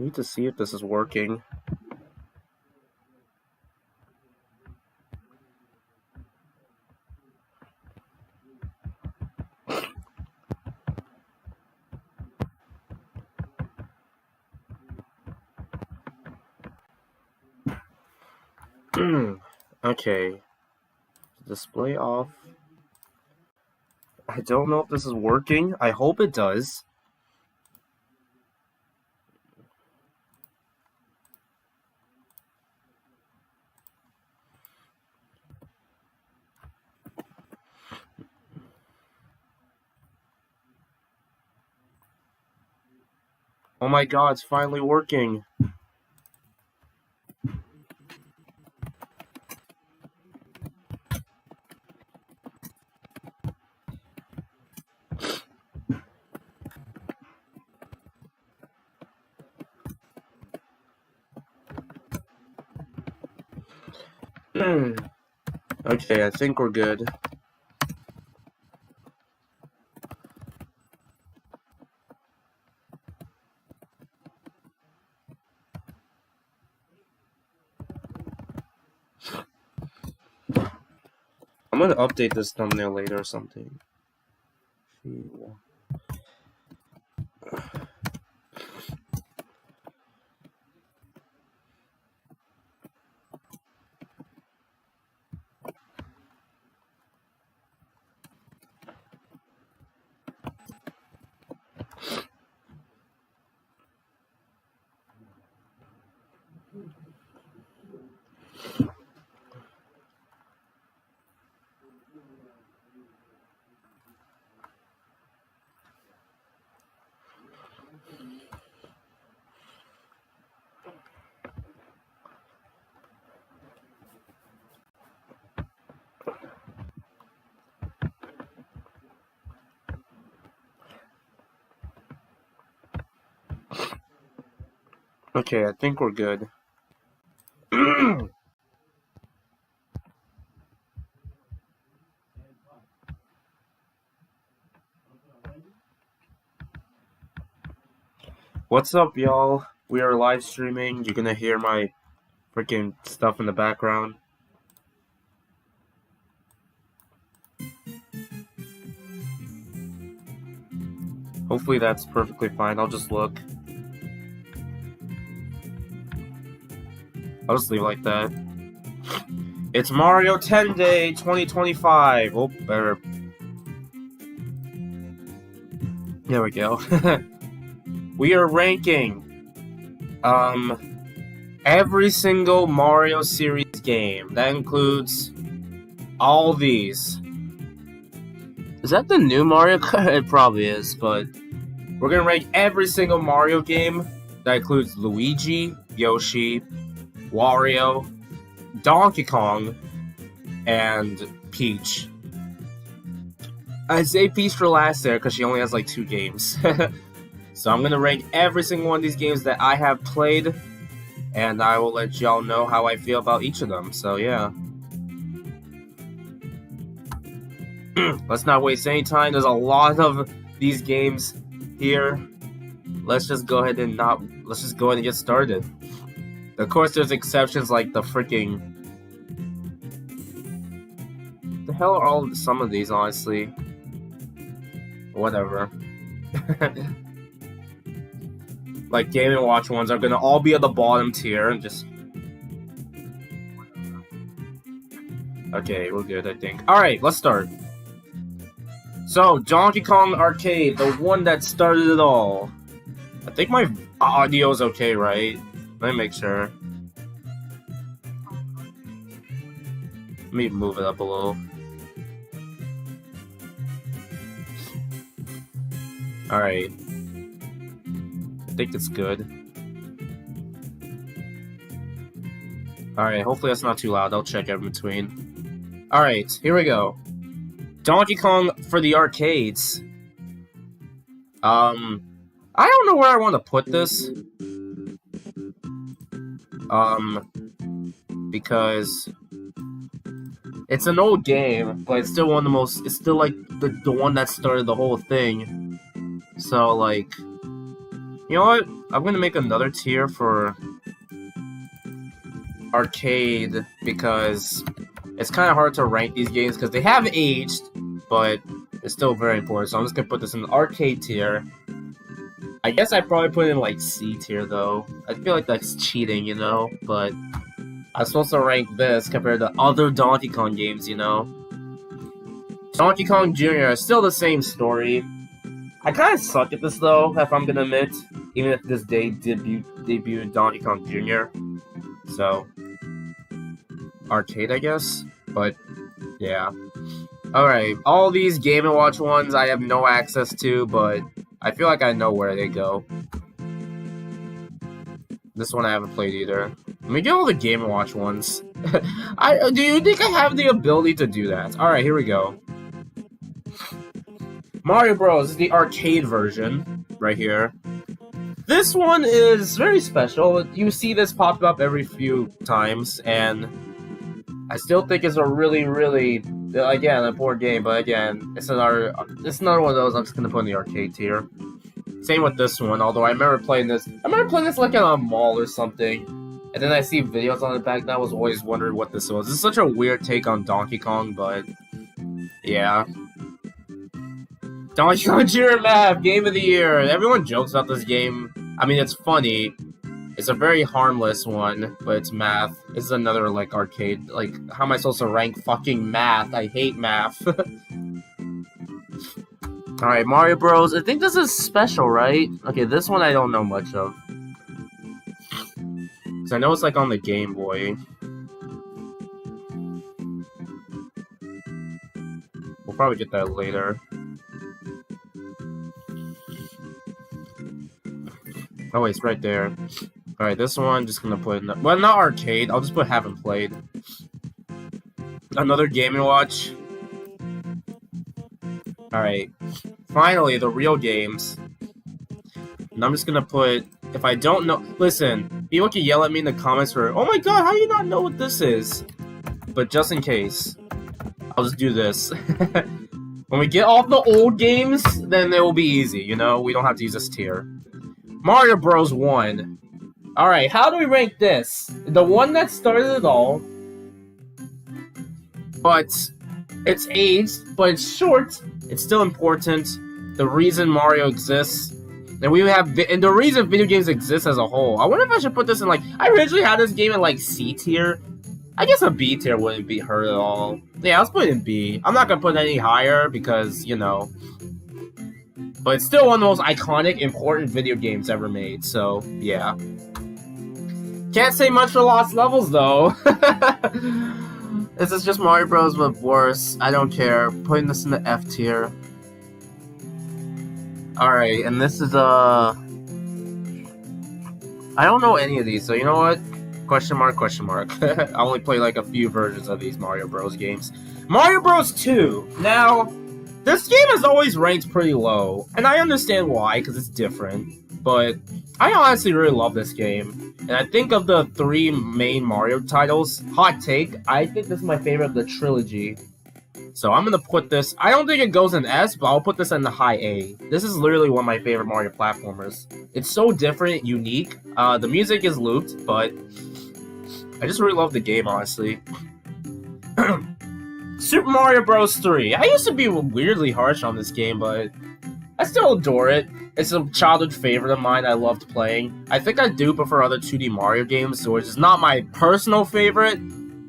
Need to see if this is working. Okay. Display off. I don't know if this is working. I hope it does. Oh my god, it's finally working. Okay, I think we're good. I'm gonna update this thumbnail later or something. Okay, I think we're good. What's up, y'all? We are live streaming. You're gonna hear my freaking stuff in the background. Hopefully that's perfectly fine. I'll just look. I'll just leave it like that. It's Mario 10 Day 2025. Oh, better. There we go. We are ranking every single Mario series game. That includes all these. Is that the new Mario Kart? It probably is, but we're gonna rank every single Mario game. That includes Luigi, Yoshi, Wario, Donkey Kong, and Peach. I say Peach for last there because she only has like 2 games. So I'm gonna rank every single one of these games that I have played, and I will let y'all know how I feel about each of them. So yeah. Let's not waste any time. There's a lot of these games here. Let's just go ahead and get started. Of course, there's exceptions like the freaking. The hell are all some of these, honestly? Whatever. Like Game & Watch ones are gonna all be at the bottom tier and just. Okay, we're good, I think. Alright, let's start. So, Donkey Kong Arcade, the one that started it all. I think my audio is okay, right? Let me make sure. Let me move it up a little. Alright. I think it's good. Alright, hopefully that's not too loud. I'll check in between. Alright, here we go. Donkey Kong for the arcades. I don't know where I want to put this. Because it's an old game, but it's still one of the most. It's still like the one that started the whole thing. So like, You know what? I'm gonna make another tier for arcade because it's kind of hard to rank these games because they have aged, but it's still very important. So I'm just gonna put this in the arcade tier. I guess I probably put it in like C tier though. I feel like that's cheating, you know, but I'm supposed to rank this compared to other Donkey Kong games, you know. Donkey Kong Jr. is still the same story. I kind of suck at this though, if I'm gonna admit, even if this day debuted Donkey Kong Jr. So, arcade, I guess, but yeah. Alright, all these Game & Watch ones I have no access to, but I feel like I know where they go. This one I haven't played either. Let me get all the Game & Watch ones. Do you think I have the ability to do that? Alright, here we go. Mario Bros. Is the arcade version, right here. This one is very special. You see this pop up every few times, and I still think it's a really, again, a poor game, but again, it's another one of those I'm just gonna put in the arcade tier. Same with this one, although I remember playing this like in a mall or something, and then I see videos on it back, and I was always wondering what this was. This is such a weird take on Donkey Kong, but yeah. Donkey Kong Jr. Map, Game of the Year. Everyone jokes about this game. I mean, it's funny. It's a very harmless one, but it's math. This is another, like, arcade. Like, how am I supposed to rank fucking math? I hate math. Alright, Mario Bros. I think this is special, right? Okay, this one I don't know much of. Because I know it's, like, on the Game Boy. We'll probably get that later. Oh wait, it's right there. Alright, this one, just gonna put in... Well, not arcade, I'll just put haven't played. Another Game & Watch. Alright. Finally, the real games. And I'm just gonna put... If I don't know... Listen, people can yell at me in the comments for... Oh my god, how do you not know what this is? But just in case, I'll just do this. When we get off the old games, then it will be easy, you know? We don't have to use this tier. Mario Bros. 1. Alright, how do we rank this? The one that started it all. But it's aged, but it's short. It's still important. The reason Mario exists. And and the reason video games exist as a whole. I wonder if I should put this in like... I originally had this game in like C tier. I guess a B tier wouldn't be hurt at all. Yeah, let's put it in B. I'm not gonna put it any higher because, you know... But it's still one of the most iconic, important video games ever made, so, yeah. Can't say much for Lost Levels, though. This is just Mario Bros. But worse. I don't care. Putting this in the F tier. Alright, and this is, I don't know any of these, so you know what? Question mark, question mark. I only play, like, a few versions of these Mario Bros. Games. Mario Bros. 2! Now... This game is always ranked pretty low, and I understand why, because it's different, but I honestly really love this game, and I think of the 3 main Mario titles, hot take, I think this is my favorite of the trilogy. So I'm gonna put this, I don't think it goes in S, but I'll put this in the high A. This is literally one of my favorite Mario platformers. It's so different, unique, the music is looped, but I just really love the game, honestly. Super Mario Bros. 3. I used to be weirdly harsh on this game, but I still adore it. It's a childhood favorite of mine I loved playing. I think I do prefer other 2D Mario games, which is not my personal favorite,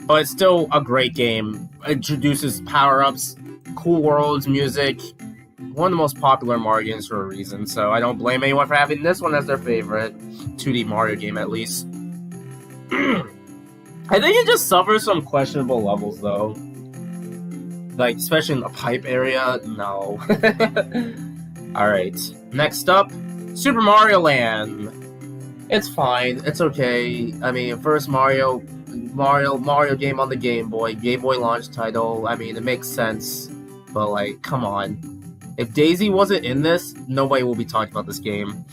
but it's still a great game. It introduces power-ups, cool worlds, music. One of the most popular Mario games for a reason, so I don't blame anyone for having this one as their favorite 2D Mario game, at least. I think it just suffers from questionable levels, though. Like, especially in the pipe area, no. Alright, next up, Super Mario Land. It's fine, it's okay. I mean, first Mario game on the Game Boy launch title, I mean, it makes sense. But, like, come on. If Daisy wasn't in this, nobody will be talking about this game.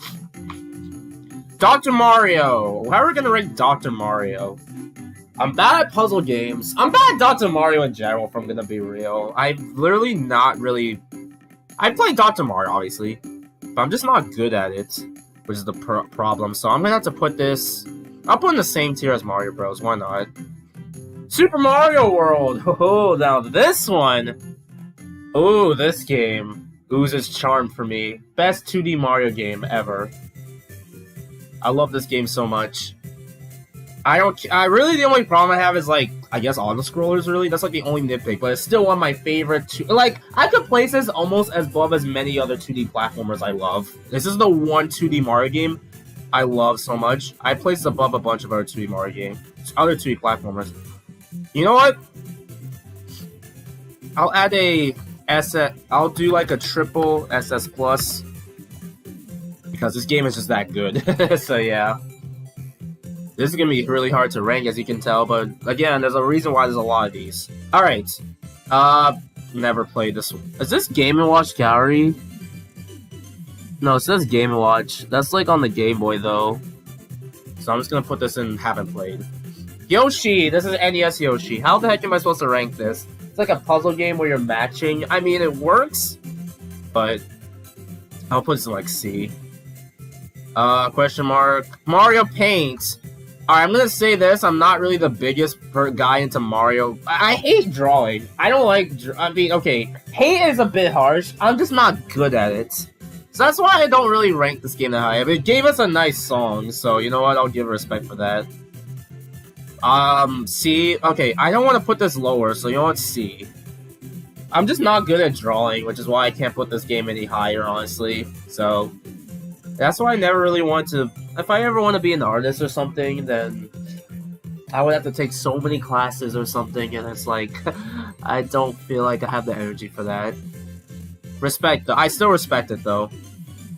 Dr. Mario! How are we gonna rank Dr. Mario? I'm bad at puzzle games. I'm bad at Dr. Mario in general, if I'm gonna be real. I've literally not really... I played Dr. Mario, obviously, but I'm just not good at it. which is the problem. So I'm gonna have to put this. I'll put in the same tier as Mario Bros. Why not? Super Mario World. Oh, now this one. Oh, this game oozes charm for me. Best 2D Mario game ever. I love this game so much. I really, the only problem I have is, like, I guess on the scrollers, really. That's, like, the only nitpick, but it's still one of my favorite, like, I could place this almost as above as many other 2D platformers I love. This is the one 2D Mario game I love so much. I place it above a bunch of other 2D Mario games, other 2D platformers. You know what? I'll add a I'll do, like, a triple SS Plus, because this game is just that good. So, yeah. This is gonna be really hard to rank, as you can tell, but again, there's a reason why there's a lot of these. Alright. Never played this one. Is this Game & Watch Gallery? No, it says Game & Watch. That's like on the Game Boy, though. So I'm just gonna put this in haven't played. Yoshi! This is NES Yoshi. How the heck am I supposed to rank this? It's like a puzzle game where you're matching. I mean, it works, but I'll put this in like C. Question mark. Mario Paint. Alright, I'm gonna say this, I'm not really the biggest guy into Mario. I hate drawing. I don't like, I mean, okay, hate is a bit harsh. I'm just not good at it. So that's why I don't really rank this game that high. I mean, it gave us a nice song, so you know what, I'll give respect for that. C. Okay, I don't want to put this lower, so you know what, C. I'm just not good at drawing, which is why I can't put this game any higher, honestly. So that's why I never really want to. If I ever want to be an artist or something, then I would have to take so many classes or something, and it's like, I don't feel like I have the energy for that. Respect, though. I still respect it, though.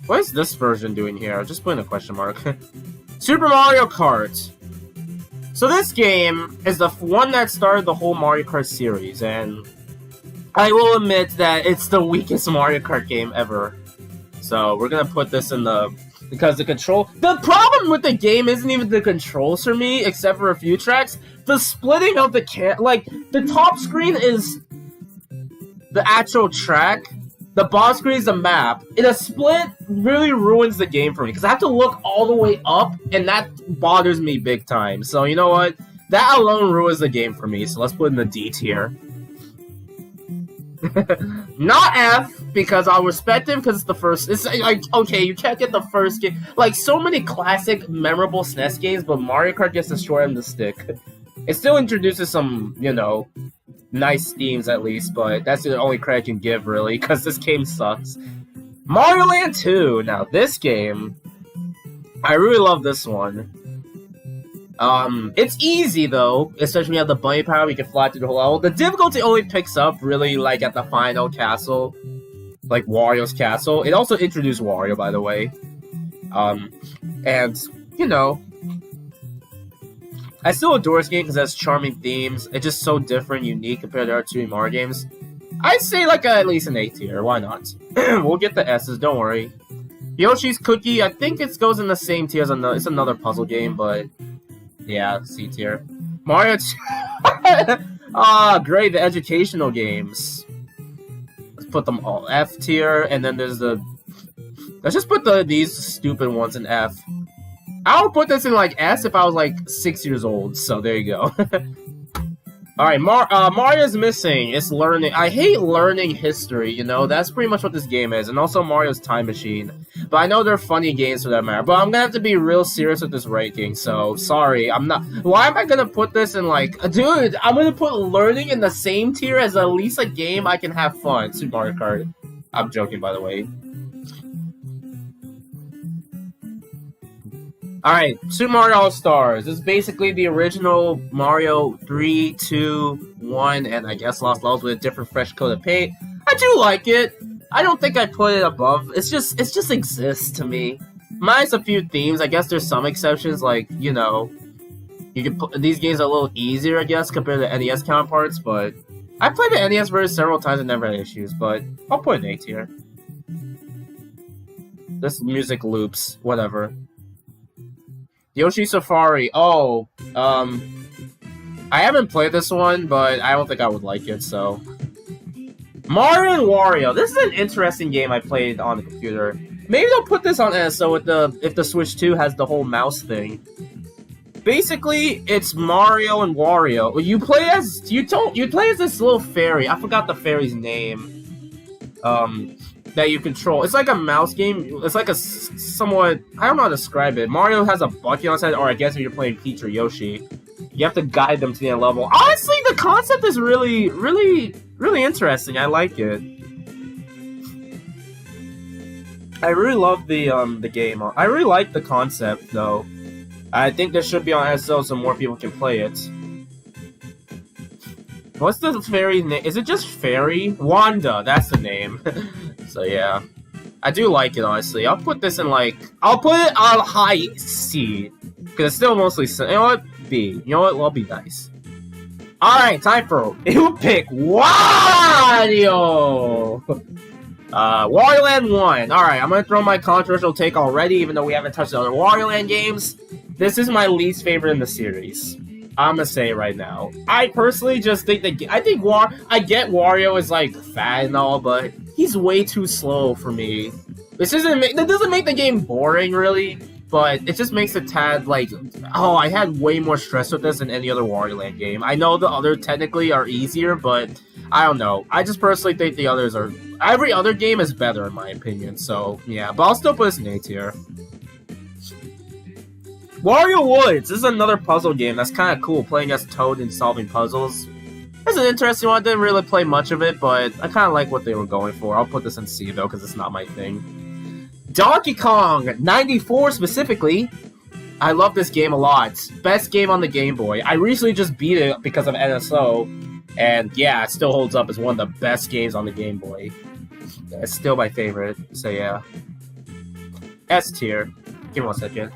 What is this version doing here? I'm just putting a question mark. Super Mario Kart. So this game is the one that started the whole Mario Kart series, and I will admit that it's the weakest Mario Kart game ever. So we're gonna put this in the... Because the control... The problem with the game isn't even the controls for me, except for a few tracks. The splitting of the like, the top screen is the actual track. The bottom screen is the map. And a split really ruins the game for me, because I have to look all the way up, and that bothers me big time. So, you know what? That alone ruins the game for me, so let's put in the D tier. Not F, because I'll respect him because it's the first. It's like, okay, you can't get the first game. Like, so many classic, memorable SNES games, but Mario Kart gets destroyed on the stick. It still introduces some, you know, nice themes at least, but that's the only credit I can give, really, because this game sucks. Mario Land 2. Now, this game, I really love this one. It's easy, though, especially when you have the bunny power, you can fly through the whole level. The difficulty only picks up, really, like, at the final castle, like Wario's castle. It also introduced Wario, by the way. And, you know, I still adore this game because it has charming themes. It's just so different, unique compared to our 2D Mario games. I'd say, like, at least an A tier. Why not? We'll get the S's, don't worry. Yoshi's Cookie, I think it goes in the same tier as another... It's another puzzle game, but... Yeah, C tier. Mario... Ah, great, the educational games. Let's put them all F tier, and then there's the... Let's just put these stupid ones in F. I would put this in, like, S if I was, like, 6 years old, so there you go. Alright, Mario's missing. It's learning. I hate learning history, you know? That's pretty much what this game is. And also Mario's Time Machine. But I know they're funny games for that matter. But I'm gonna have to be real serious with this ranking, so sorry. I'm not... Why am I gonna put this in, like... Dude, I'm gonna put learning in the same tier as at least a game I can have fun. Super Mario Kart. I'm joking, by the way. Alright, Super Mario All-Stars. This is basically the original Mario 3, 2, 1, and I guess Lost Levels with a different fresh coat of paint. I do like it. I don't think I'd put it above. It just exists to me. Minus a few themes. I guess there's some exceptions, like, you know, you can put these games are a little easier, I guess, compared to NES counterparts, but I played the NES version several times and never had issues, but I'll put an A tier. This music loops, whatever. Yoshi Safari. Oh, I haven't played this one, but I don't think I would like it, so. Mario and Wario. This is an interesting game I played on the computer. Maybe they'll put this on NSO if the Switch 2 has the whole mouse thing. Basically, it's Mario and Wario. You play as this little fairy. I forgot the fairy's name. That you control. It's like a mouse game. It's like a somewhat, I don't know how to describe it. Mario has a bucket on his head, or I guess if you're playing Peach or Yoshi, you have to guide them to the end level. Honestly, the concept is really interesting. I like it. I really love the game. I really like the concept, though. I think this should be on SL so more people can play it. What's the fairy name? Is it just Fairy? Wanda, that's the name. So yeah. I do like it, honestly. I'll put this in I'll put it on high C. Because it's still mostly C. You know what? B. You know what? I'll be nice. Alright, time for you pick Wario! Wario Land 1. Alright, I'm gonna throw my controversial take already, even though we haven't touched the other Wario Land games. This is my least favorite in the series. I'm gonna say it right now. I personally just think I get Wario is fat and all, but he's way too slow for me. That doesn't make the game boring really, but it just makes it tad oh, I had way more stress with this than any other Wario Land game. I know the other technically are easier, but I don't know. I just personally think the others are. Every other game is better in my opinion. So yeah, but I'll still put this in A tier. Wario Woods! This is another puzzle game that's kind of cool, playing as Toad and solving puzzles. It's an interesting one. I didn't really play much of it, but I kind of like what they were going for. I'll put this in C, though, because it's not my thing. Donkey Kong 94 specifically. I love this game a lot. Best game on the Game Boy. I recently just beat it because of NSO, and yeah, it still holds up as one of the best games on the Game Boy. It's still my favorite, so yeah. S tier. Give me 1 second.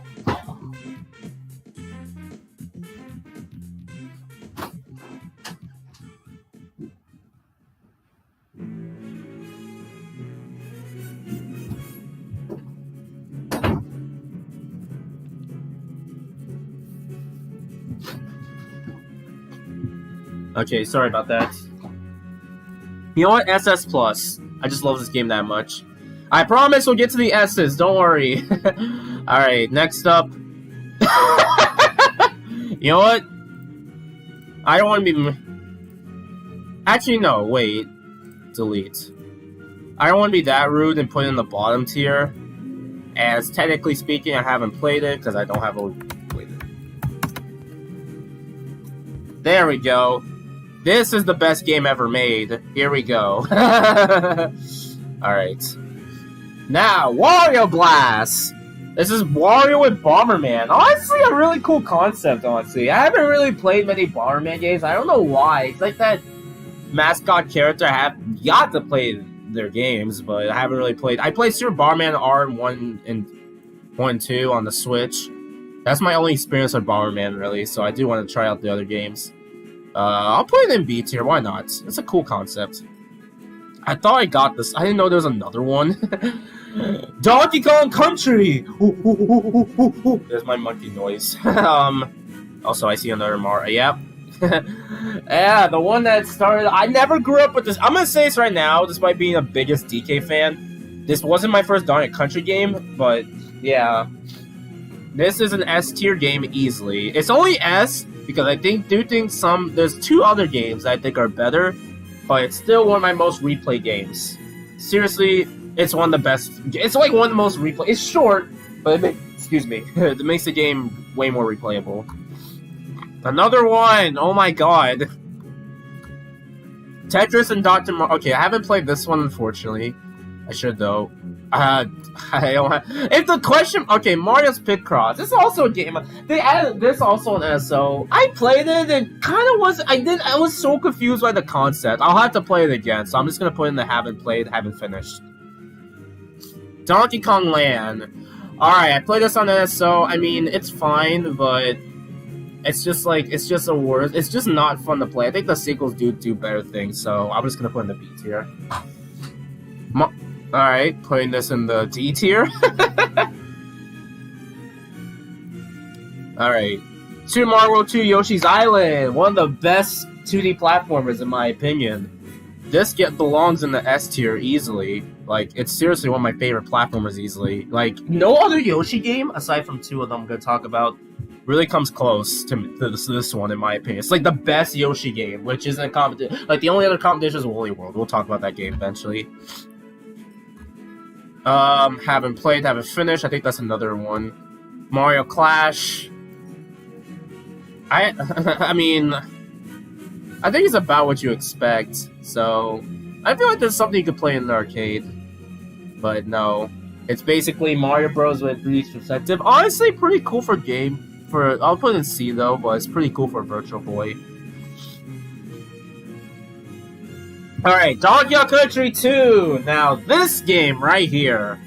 Okay, sorry about that. You know what? SS Plus. I just love this game that much. I promise we'll get to the S's, don't worry. Alright, next up. You know what? I don't want to be... Actually, no, wait. Delete. I don't want to be that rude and put it in the bottom tier. As technically speaking, I haven't played it because I don't have a... There we go. This is the best game ever made. Here we go. Alright. Now, Wario Blast! This is Wario with Bomberman. Honestly, a really cool concept, honestly. I haven't really played many Bomberman games. I don't know why. It's like that mascot character. I have got to play their games, but I haven't really played. I played Super Bomberman R1 and 2 on the Switch. That's my only experience with Bomberman, really, so I do want to try out the other games. I'll put it in B tier, why not? It's a cool concept. I thought I got this. I didn't know there was another one. Donkey Kong Country! There's my monkey noise. Also, I see another Mario. Yep. Yeah, the one that started... I never grew up with this. I'm gonna say this right now, despite being the biggest DK fan. This wasn't my first Donkey Country game, but yeah. This is an S tier game easily. It's only S because I think there's 2 other games that I think are better, but it's still one of my most replayed games. Seriously, it's one of the best. It's like one of the most replayed. It's short, but it makes the game way more replayable. Another one. Oh my god. Tetris and Dr. Mario. Okay, I haven't played this one unfortunately. I should though. I don't have... If the question... Okay, Mario's Picross. This is also a game... They added this also on SO. I played it and kind of was... I was so confused by the concept. I'll have to play it again, so I'm just going to put in the haven't played, haven't finished. Donkey Kong Land. Alright, I played this on SO. I mean, it's fine, but... It's just a word. It's just not fun to play. I think the sequels do better things, so I'm just going to put in the B tier. Alright, putting this in the D tier. Alright. Super Mario World 2 Yoshi's Island. One of the best 2D platformers in my opinion. this belongs in the S tier easily. Like, it's seriously one of my favorite platformers easily. Like, no other Yoshi game, aside from two of them I'm going to talk about, really comes close to this one, in my opinion. It's like the best Yoshi game, which isn't a competition. Like, the only other competition is Woolly World. We'll talk about that game eventually. Haven't played, haven't finished. I think that's another one. Mario Clash. I mean, I think it's about what you expect. So, I feel like there's something you could play in the arcade. But no. It's basically Mario Bros. With 3D perspective. Honestly, pretty cool for game. I'll put it in C though, but it's pretty cool for Virtual Boy. Alright, Donkey Kong Country 2! Now, this game right here.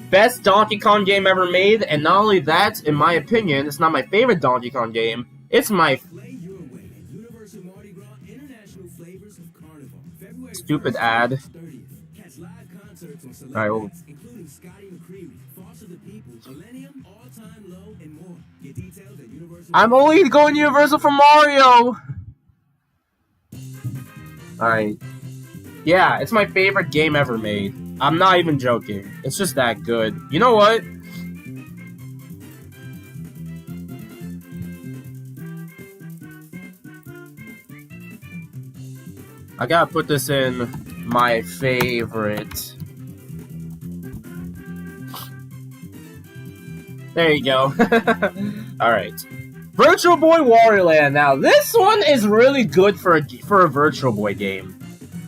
Best Donkey Kong game ever made, and not only that, in my opinion, it's not my favorite Donkey Kong game, it's my... Stupid ad. Alright, well... I'm only going Universal for Mario! Alright. Yeah, it's my favorite game ever made. I'm not even joking. It's just that good. You know what? I gotta put this in my favorite. There you go. Alright. Virtual Boy Wario Land. Now, this one is really good for a Virtual Boy game.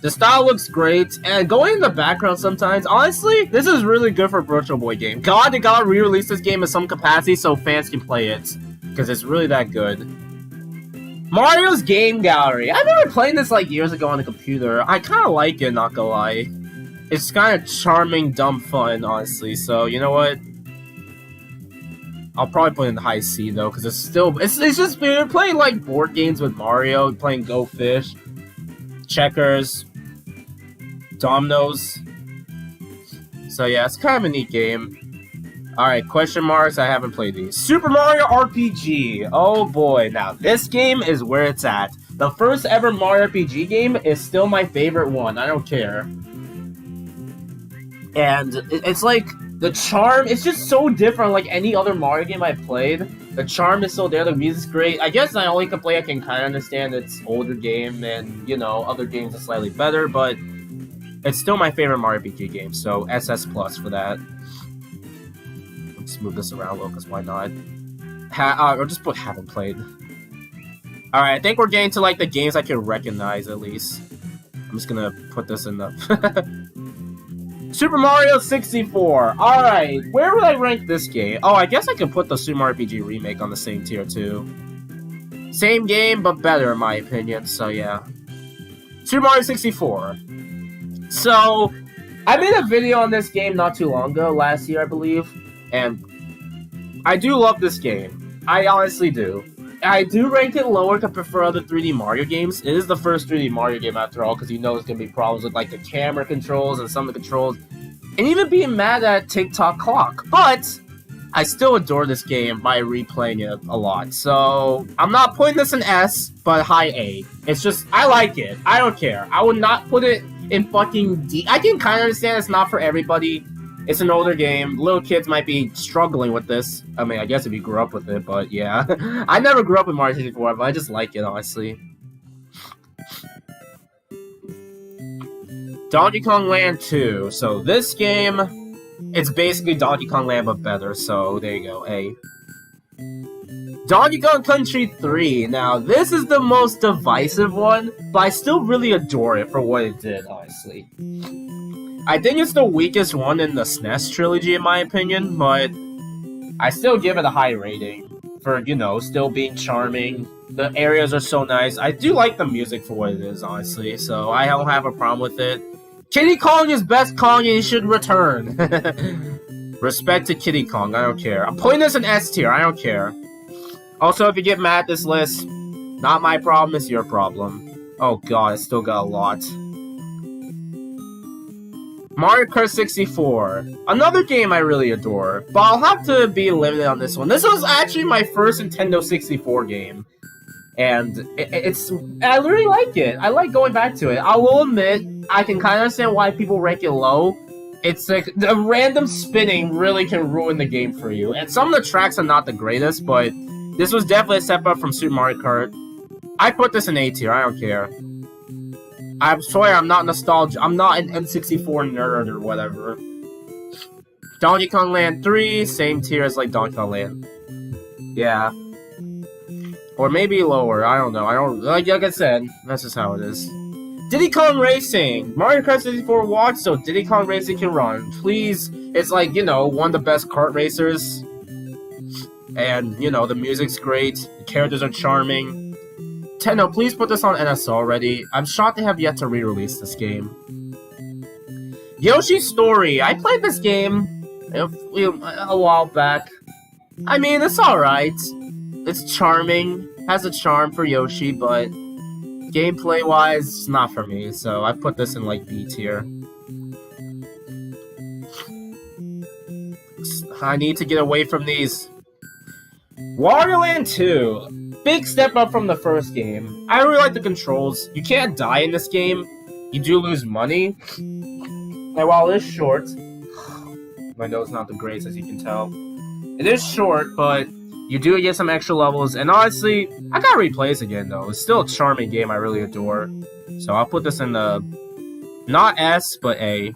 The style looks great, and going in the background sometimes, honestly, this is really good for a Virtual Boy game. God, they gotta re-release this game in some capacity so fans can play it, because it's really that good. Mario's Game Gallery. I remember playing this like years ago on the computer. I kind of like it, not gonna lie. It's kind of charming, dumb fun, honestly, so you know what? I'll probably put it in the high C though, because it's just we're playing like board games with Mario, playing Go Fish, checkers, dominoes. So yeah, it's kind of a neat game. Alright, question marks, I haven't played these. Super Mario RPG! Oh boy, now this game is where it's at. The first ever Mario RPG game is still my favorite one, I don't care. And it's like, the charm, it's just so different like any other Mario game I've played. The charm is still there, the music's great. I guess I only can play, I can kind of understand it's older game and, you know, other games are slightly better, but it's still my favorite Mario RPG game, so SS plus for that. Let's move this around a little, because why not? Or just put haven't played. Alright, I think we're getting to like the games I can recognize at least. I'm just gonna put this in the... Super Mario 64. Alright, where would I rank this game? Oh, I guess I can put the Super Mario RPG Remake on the same tier too. Same game, but better in my opinion, so yeah. Super Mario 64. So, I made a video on this game not too long ago, last year I believe, and I do love this game. I honestly do. I do rank it lower compared to other 3D Mario games. It is the first 3D Mario game after all, because you know there's going to be problems with like the camera controls and some of the controls. And even being mad at TikTok Clock. But I still adore this game by replaying it a lot. So I'm not putting this in S, but high A. It's just, I like it. I don't care. I would not put it in fucking D. I can kind of understand it's not for everybody. It's an older game. Little kids might be struggling with this. I mean, I guess if you grew up with it, but yeah. I never grew up with Mario 64, but I just like it, honestly. Donkey Kong Land 2. So this game, it's basically Donkey Kong Land, but better. So there you go, A. Donkey Kong Country 3. Now, this is the most divisive one, but I still really adore it for what it did, honestly. I think it's the weakest one in the SNES trilogy, in my opinion, but I still give it a high rating for, you know, still being charming. The areas are so nice. I do like the music for what it is, honestly, so I don't have a problem with it. Kiddy Kong is best Kong and he should return. Respect to Kiddy Kong, I don't care. I'm putting this in S tier, I don't care. Also, if you get mad at this list, not my problem, it's your problem. Oh god, I still got a lot. Mario Kart 64. Another game I really adore, but I'll have to be limited on this one. This was actually my first Nintendo 64 game. And I really like it. I like going back to it. I will admit, I can kind of understand why people rank it low. It's like, the random spinning really can ruin the game for you. And some of the tracks are not the greatest, but this was definitely a step up from Super Mario Kart. I put this in A tier, I don't care. I'm sorry, I'm not nostalgic. I'm not an N64 nerd or whatever. Donkey Kong Land 3, same tier as like Donkey Kong Land. Yeah. Or maybe lower, I don't know. Like I said, that's just how it is. Diddy Kong Racing! Mario Kart 64 watch, so Diddy Kong Racing can run. Please, it's like, you know, one of the best kart racers. And, you know, the music's great, the characters are charming. Nintendo, please put this on NS already. I'm shocked they have yet to re-release this game. Yoshi's Story. I played this game a while back. I mean, it's alright. It's charming. Has a charm for Yoshi, but gameplay-wise, it's not for me. So I put this in, like, B tier. I need to get away from these. Wario Land 2. Big step up from the first game. I really like the controls. You can't die in this game. You do lose money. And while it is short, my nose is not the greatest, as you can tell. It is short, but you do get some extra levels. And honestly, I gotta replay this again, though. It's still a charming game I really adore. So I'll put this in the, not S, but A.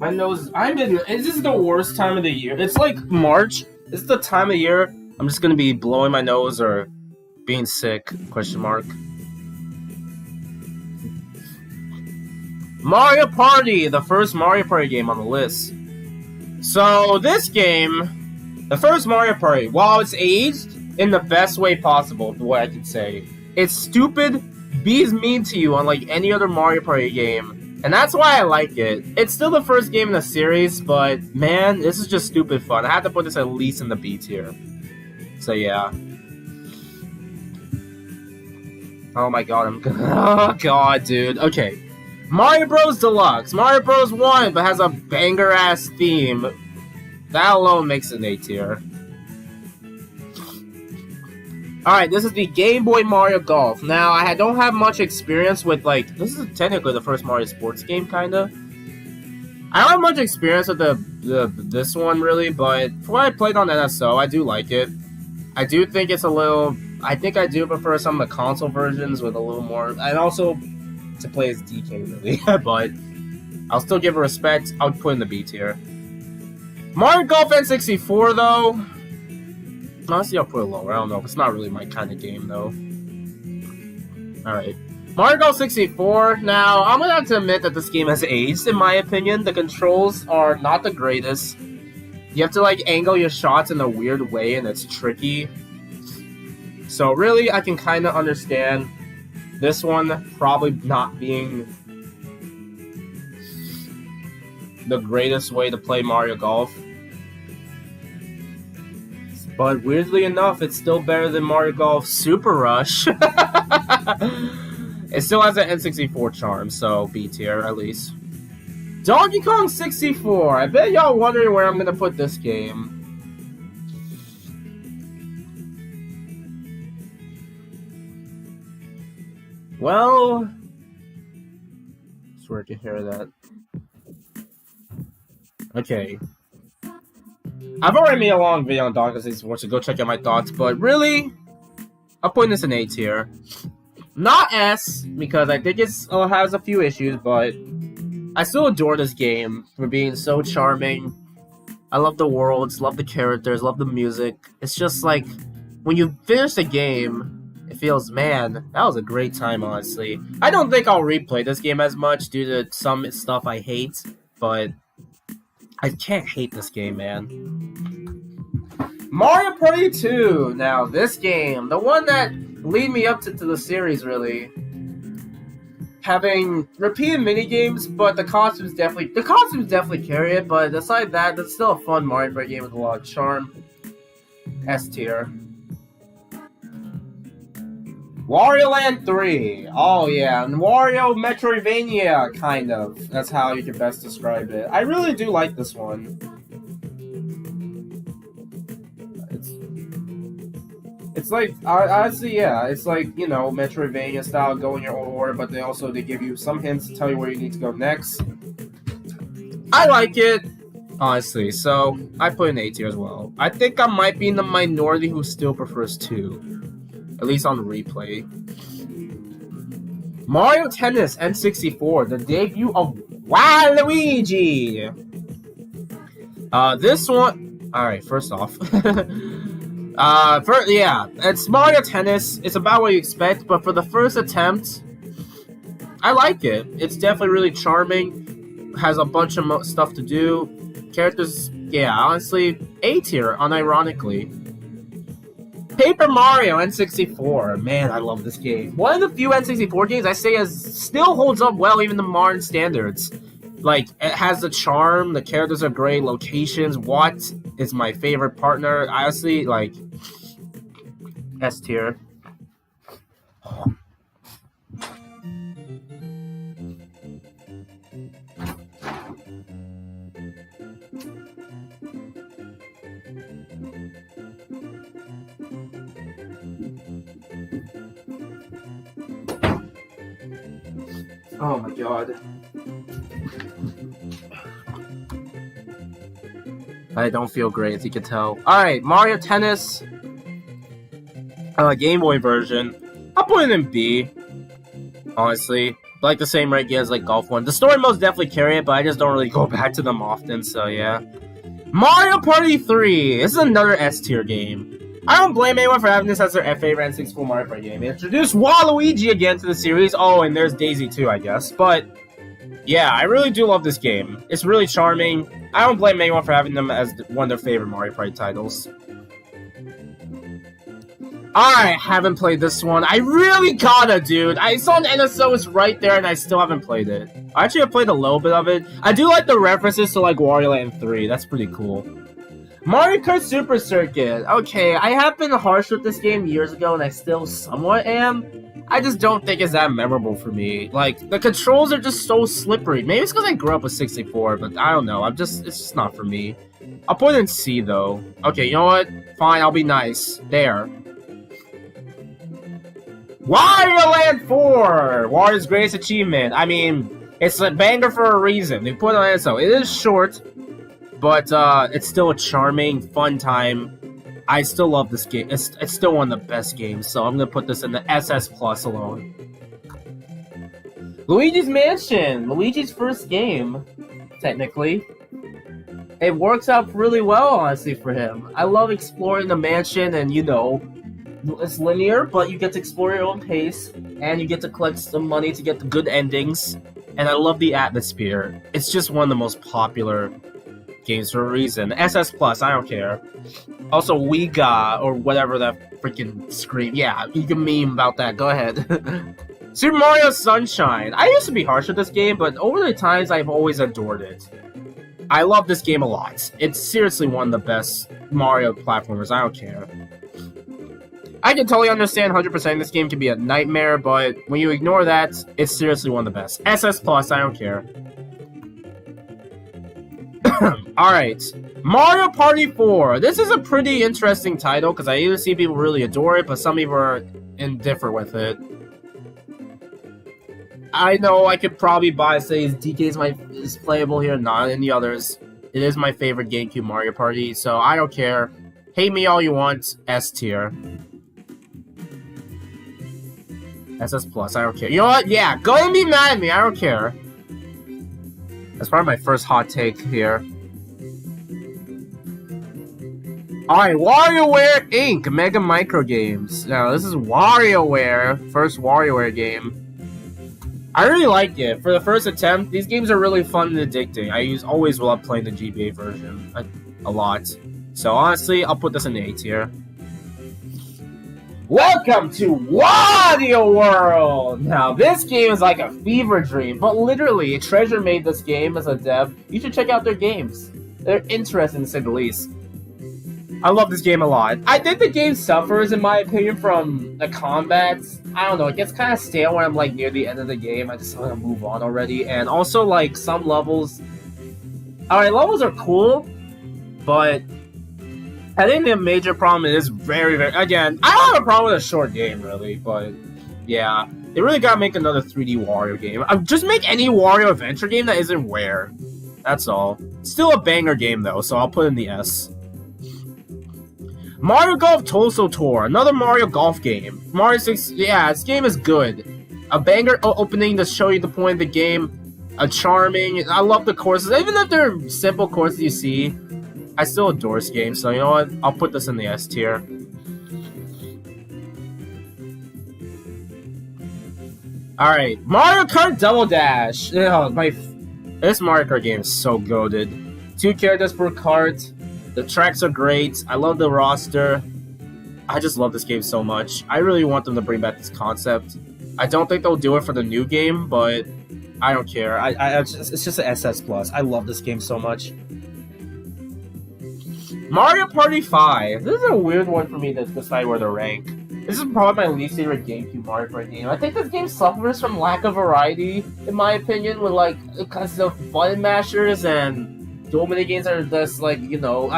My nose, this is the worst time of the year. It's like March. This is the time of year I'm just gonna be blowing my nose or being sick, question mark. Mario Party, the first Mario Party game on the list. So this game, the first Mario Party, while it's aged in the best way possible, the way I can say, it's stupid, bees mean to you unlike any other Mario Party game. And that's why I like it. It's still the first game in the series, but man, this is just stupid fun. I have to put this at least in the B tier. So yeah. Oh my god, oh god, dude. Okay. Mario Bros. Deluxe. Mario Bros. 1, but has a banger-ass theme. That alone makes it an A tier. Alright, this is the Game Boy Mario Golf. Now, I don't have much experience with, like, this is technically the first Mario sports game, kinda. I don't have much experience with this one, really, but for what I played on NSO, I do like it. I do think it's a little, I think I do prefer some of the console versions with a little more, and also to play as DK, really, but I'll still give it respect. I'll put in the B tier. Mario Golf N64, though, honestly, I'll put it lower. I don't know. It's not really my kind of game, though. Alright. Mario Golf 64. Now, I'm going to have to admit that this game has aged, in my opinion. The controls are not the greatest. You have to, like, angle your shots in a weird way, and it's tricky. So, really, I can kind of understand this one probably not being the greatest way to play Mario Golf. But weirdly enough, it's still better than Mario Golf Super Rush. It still has an N64 charm, so B tier at least. Donkey Kong 64. I bet y'all wondering where I'm gonna put this game. Well, I swear I can hear that. Okay. I've already made a long video on Donkey Kong 64, so go check out my thoughts, but really, I'm putting this in A tier. Not S, because I think it has a few issues, but I still adore this game for being so charming. I love the worlds, love the characters, love the music. It's just like, when you finish the game, it feels, man, that was a great time, honestly. I don't think I'll replay this game as much due to some stuff I hate, but I can't hate this game, man. Mario Party 2. Now, this game, the one that lead me up to the series, really. Having repeated minigames, but the costumes definitely carry it, but aside that, that's still a fun Mario Party game with a lot of charm. S tier. Wario Land 3. Oh yeah, and Wario Metroidvania, kind of. That's how you can best describe it. I really do like this one. It's like, honestly, yeah, it's like, you know, Metroidvania style, go in your own order, but they give you some hints to tell you where you need to go next. I like it, honestly, so I put an A tier as well. I think I might be in the minority who still prefers 2, at least on replay. Mario Tennis N64, the debut of Waluigi! This one, alright, first off, yeah, it's Mario Tennis. It's about what you expect, but for the first attempt, I like it. It's definitely really charming. Has a bunch of stuff to do. Characters, yeah, honestly, A tier, unironically. Paper Mario N64. Man, I love this game. One of the few N64 games I say still holds up well, even to modern standards. Like, it has the charm, the characters are great, locations, Watt is my favorite partner. Honestly, like, S tier. Oh my god. I don't feel great, as you can tell. Alright, Mario Tennis. Game Boy version. I'll put it in B. Honestly. Like the same ranking as like Golf 1. The story modes definitely carry it, but I just don't really go back to them often, so yeah. Mario Party 3. This is another S tier game. I don't blame anyone for having this as their favorite N64 Mario Party game. It introduced Waluigi again to the series. Oh, and there's Daisy too, I guess. But yeah, I really do love this game. It's really charming. I don't blame anyone for having them as one of their favorite Mario Party titles. I haven't played this one. I really gotta, dude. I saw an NSO is right there, and I still haven't played it. I actually have played a little bit of it. I do like the references to, like, Wario Land 3. That's pretty cool. Mario Kart Super Circuit. Okay, I have been harsh with this game years ago, and I still somewhat am. I just don't think it's that memorable for me. Like, the controls are just so slippery. Maybe it's because I grew up with 64, but I don't know. It's just not for me. I'll put it in C, though. Okay, you know what? Fine, I'll be nice. There. Wario Land 4! Wario's greatest achievement. I mean, it's a banger for a reason. They put it on it, so it is short, but it's still a charming, fun time. I still love this game. It's still one of the best games, so I'm gonna put this in the SS Plus alone. Luigi's Mansion! Luigi's first game, technically. It works out really well, honestly, for him. I love exploring the mansion, and you know, it's linear, but you get to explore your own pace, and you get to collect some money to get the good endings, and I love the atmosphere. It's just one of the most popular games for a reason. SS Plus, I don't care. Also, Wiga, or whatever that freaking scream. Yeah, you can meme about that, go ahead. Super Mario Sunshine. I used to be harsh with this game, but over the times, I've always adored it. I love this game a lot. It's seriously one of the best Mario platformers, I don't care. I can totally understand 100% this game can be a nightmare, but when you ignore that, it's seriously one of the best. SS Plus, I don't care. Alright, Mario Party 4. This is a pretty interesting title, because I either see people really adore it, but some people are indifferent with it. I know I could probably say DK is playable here, not any others. It is my favorite GameCube Mario Party, so I don't care. Hate me all you want, S tier. SS Plus, I don't care. You know what? Yeah, go and be mad at me, I don't care. That's probably my first hot take here. Alright, WarioWare Inc. Mega Micro Games. Now, this is WarioWare. First WarioWare game. I really like it. For the first attempt, these games are really fun and addicting. I always love playing the GBA version. A lot. So, honestly, I'll put this in the A tier. Welcome to Wario World! Now, this game is like a fever dream, but literally, Treasure made this game as a dev. You should check out their games. They're interesting, to say the least. I love this game a lot. I think the game suffers, in my opinion, from the combat. I don't know, it gets kind of stale when I'm like near the end of the game. I just want to move on already. And also, like, some levels. Alright, levels are cool, but I think the major problem is very, again, I don't have a problem with a short game, really, but yeah. They really gotta make another 3D Wario game. Just make any Wario adventure game that isn't Where. That's all. Still a banger game, though, so I'll put in the S. Mario Golf Toso Tour, another Mario Golf game. Mario 6, yeah, this game is good. A banger opening to show you the point of the game. A charming, I love the courses. Even if they're simple courses you see, I still adore this game. So you know what? I'll put this in the S tier. Alright, Mario Kart Double Dash. This Mario Kart game is so goated. 2 characters per kart. The tracks are great. I love the roster. I just love this game so much. I really want them to bring back this concept. I don't think they'll do it for the new game, but I don't care. It's just an SS+. I love this game so much. Mario Party 5. This is a weird one for me to decide where to rank. This is probably my least favorite GameCube Mario Kart game. I think this game suffers from lack of variety, in my opinion, with like because of button mashers and dual mini games are just like, you know,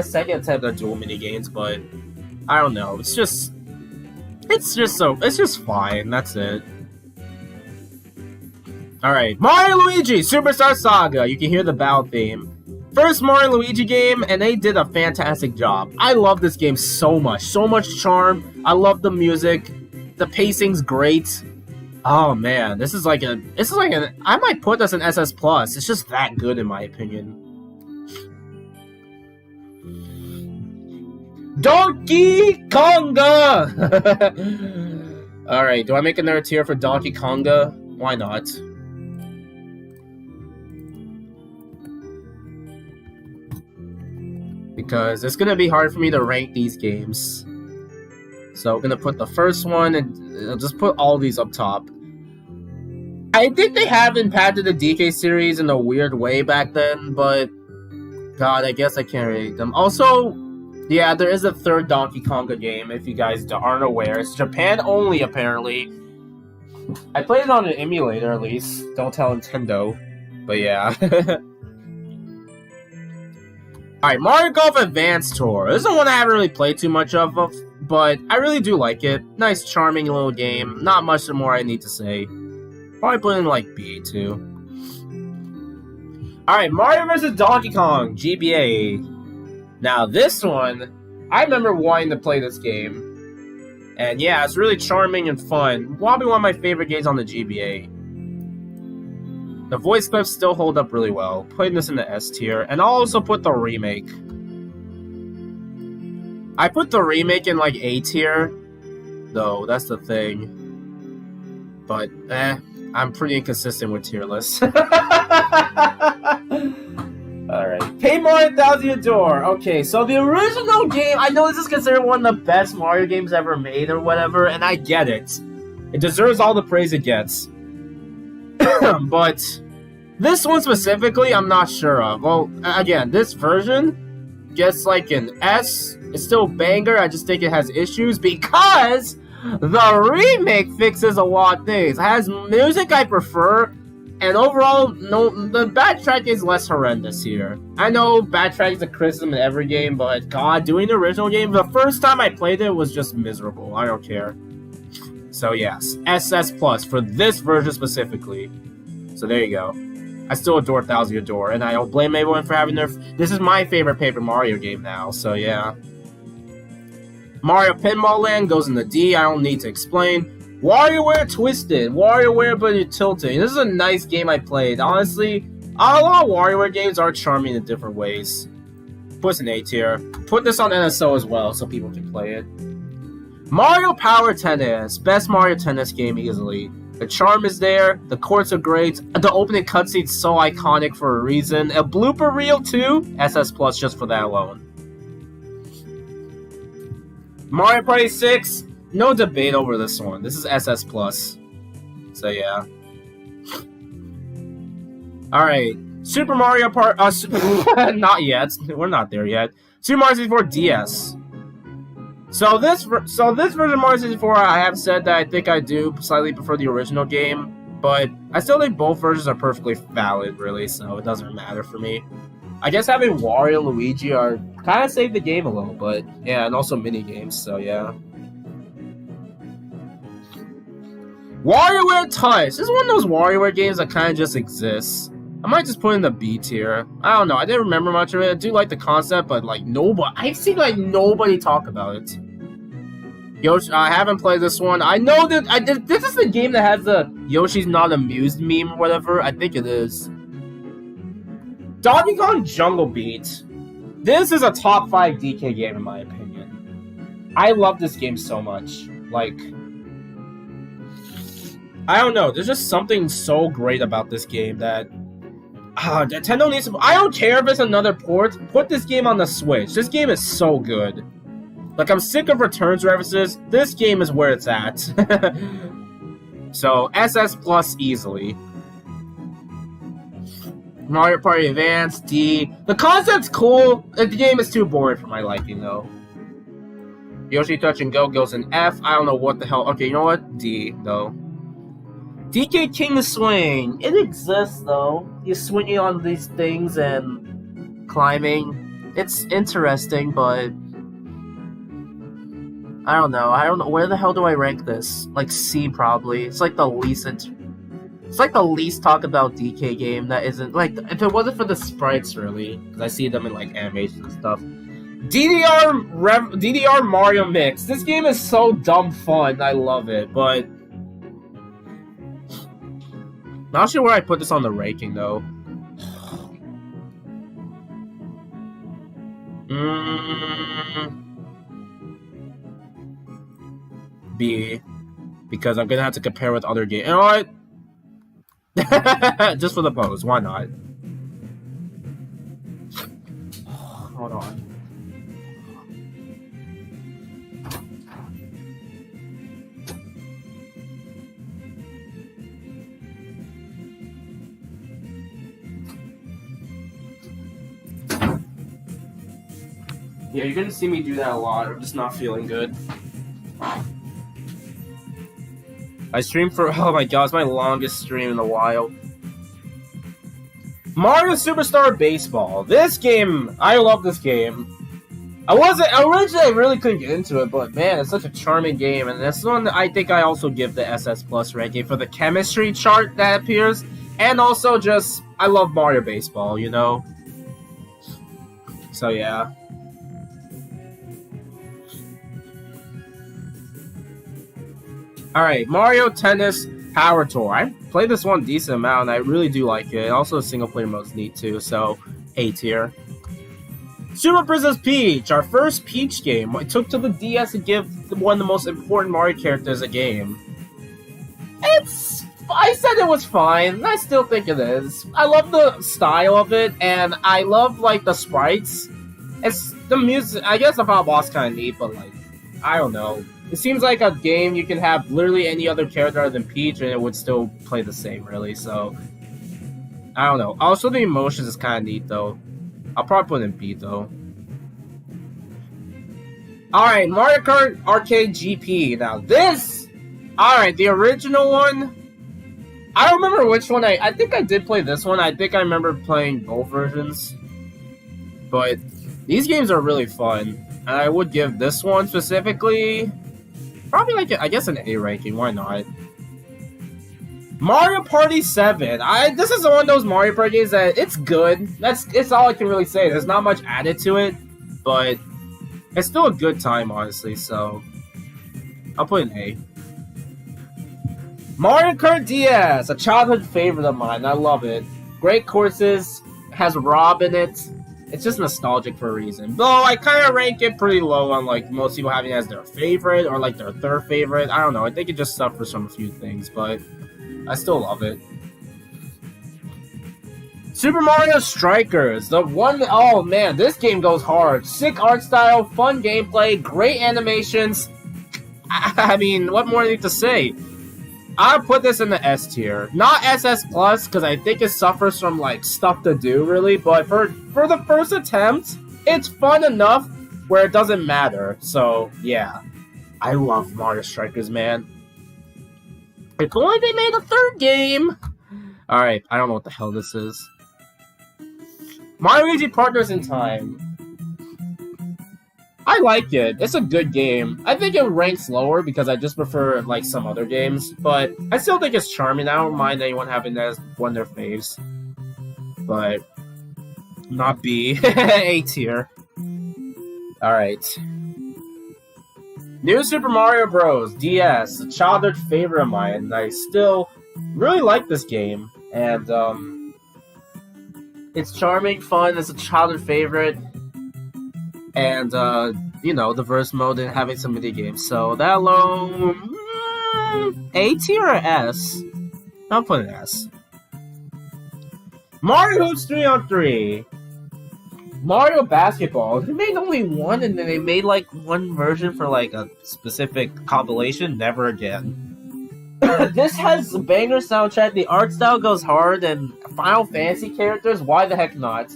second attempt at dual mini games, but I don't know. It's just fine. That's it. All right, Mario Luigi Superstar Saga. You can hear the battle theme. First Mario Luigi game, and they did a fantastic job. I love this game so much charm. I love the music. The pacing's great. Oh man, this is like I might put this in SS+. It's just that good in my opinion. Donkey Konga! Alright, do I make another tier for Donkey Konga? Why not? Because it's gonna be hard for me to rank these games. So I'm gonna put the first one and I'll just put all these up top. I think they have impacted the DK series in a weird way back then, but God, I guess I can't rate them. Also, yeah, there is a third Donkey Konga game, if you guys aren't aware. It's Japan only, apparently. I played it on an emulator, at least. Don't tell Nintendo. But yeah. Alright, Mario Golf Advance Tour. This is one I haven't really played too much of, but I really do like it. Nice, charming little game. Not much more I need to say. Probably put in like B too. Alright, Mario vs. Donkey Kong, GBA. Now this one, I remember wanting to play this game. And yeah, it's really charming and fun. Probably one of my favorite games on the GBA. The voice clips still hold up really well. Putting this in the S tier. And I'll also put the remake. I put the remake in like A tier. Though, that's the thing. But, I'm pretty inconsistent with tier lists. Alright. Hey Mario Thousand Door. Okay, so the original game, I know this is considered one of the best Mario games ever made or whatever, and I get it. It deserves all the praise it gets. But this one specifically, I'm not sure of. Well, again, this version gets like an S. It's still a banger, I just think it has issues because the remake fixes a lot of things. It has music I prefer, and overall, the backtrack is less horrendous here. I know backtrack is a criticism in every game, but God, doing the original game, the first time I played it was just miserable. I don't care. So yes, SS Plus for this version specifically. So there you go. I still adore Thousand Door, and I don't blame everyone for having their... This is my favorite Paper Mario game now, so yeah. Mario Pinball Land goes in the D, I don't need to explain. WarioWare Twisted, WarioWare but you're tilting. This is a nice game I played. Honestly, a lot of WarioWare games are charming in different ways. Put an A tier. Put this on NSO as well so people can play it. Mario Power Tennis, best Mario Tennis game easily. The charm is there, the courts are great, the opening cutscene's so iconic for a reason. A blooper reel too, SS Plus just for that alone. Mario Party 6, no debate over this one. This is SS Plus. So yeah. Alright. Super Mario Party... not yet. We're not there yet. Super Mario 64 DS. So this version of Mario 64, I have said that I think I do slightly prefer the original game, but I still think both versions are perfectly valid, really, so it doesn't matter for me. I guess having Wario and Luigi are kind of saved the game a little, but yeah, and also mini games, so yeah. WarioWare Touch. This is one of those WarioWare games that kind of just exists. I might just put in the B tier. I don't know. I didn't remember much of it. I do like the concept, but like I've seen like nobody talk about it. Yoshi, I haven't played this one. I know that this is the game that has the Yoshi's not amused meme or whatever. I think it is. Donkey Kong Jungle Beat. This is a top 5 DK game in my opinion. I love this game so much. Like, I don't know. There's just something so great about this game that Nintendo needs to. I don't care if it's another port. Put this game on the Switch. This game is so good. Like, I'm sick of returns references. This game is where it's at. So, SS Plus easily. Mario Party Advance, D. The concept's cool. The game is too boring for my liking, though. Yoshi Touch and Go goes in F. I don't know what the hell. Okay, you know what? D, though. DK King Swing. It exists, though. You're swinging on these things and climbing. It's interesting, but I don't know. Where the hell do I rank this? Like C, probably. It's like the least. It's like the least talk about DK game that isn't like. If it wasn't for the sprites, really, because I see them in like animations and stuff. DDR Mario Mix. This game is so dumb fun. I love it, but not sure where I put this on the ranking though. B, because I'm gonna have to compare with other games. You know what? Just for the pose, why not? Hold on. Yeah, you're gonna see me do that a lot. I'm just not feeling good. I streamed for, oh my god, it's my longest stream in a while. Mario Superstar Baseball. This game, I love this game. Originally I really couldn't get into it, but man, it's such a charming game, and this one I think I also give the SS Plus ranking for the chemistry chart that appears, and also just, I love Mario Baseball, you know? So yeah. Alright, Mario Tennis Power Tour. I played this one a decent amount, and I really do like it. Also, single player mode's neat too, so A tier. Super Princess Peach, our first Peach game. I took to the DS to give one of the most important Mario characters a game. I said it was fine, and I still think it is. I love the style of it, and I love, like, the sprites. It's the music. I guess the final boss kind of neat, but, like, I don't know. It seems like a game you can have literally any other character other than Peach and it would still play the same, really, so I don't know. Also, the emotions is kind of neat, though. I'll probably put it in B, though. Alright, Mario Kart Arcade GP. Now, this... Alright, the original one... I don't remember which one I think I did play this one. I think I remember playing both versions. But these games are really fun. And I would give this one specifically... Probably like, I guess, an A ranking. Why not? Mario Party 7. This is one of those Mario Party games that it's good. It's all I can really say. There's not much added to it, but it's still a good time, honestly. So I'll put an A. Mario Kart DS, a childhood favorite of mine. I love it. Great courses, has Rob in it. It's just nostalgic for a reason. Though I kind of rank it pretty low on like most people having it as their favorite or like their third favorite. I don't know. I think it just suffers from a few things, but I still love it. Super Mario Strikers. The one, oh man, this game goes hard. Sick art style, fun gameplay, great animations. I mean, what more do you need to say? I'll put this in the S tier. Not SS Plus, because I think it suffers from, like, stuff to do, really. But for the first attempt, it's fun enough where it doesn't matter. So yeah, I love Mario Strikers, man. If only they made a third game. All right, I don't know what the hell this is. Mario Luigi Partners in Time. I like it. It's a good game. I think it ranks lower because I just prefer like some other games, but I still think it's charming. I don't mind anyone having that as one of their faves. But not B. A tier. Alright. New Super Mario Bros. DS, a childhood favorite of mine, and I still really like this game. And it's charming, fun, it's a childhood favorite. And, you know, the verse mode and having some mini games. So that alone, A tier or S? I'll put an S. Mario Hoops 3-on-3. Mario Basketball. They made only one, and then they made like one version for like a specific compilation. Never again. This has a banger soundtrack. The art style goes hard, and Final Fantasy characters. Why the heck not?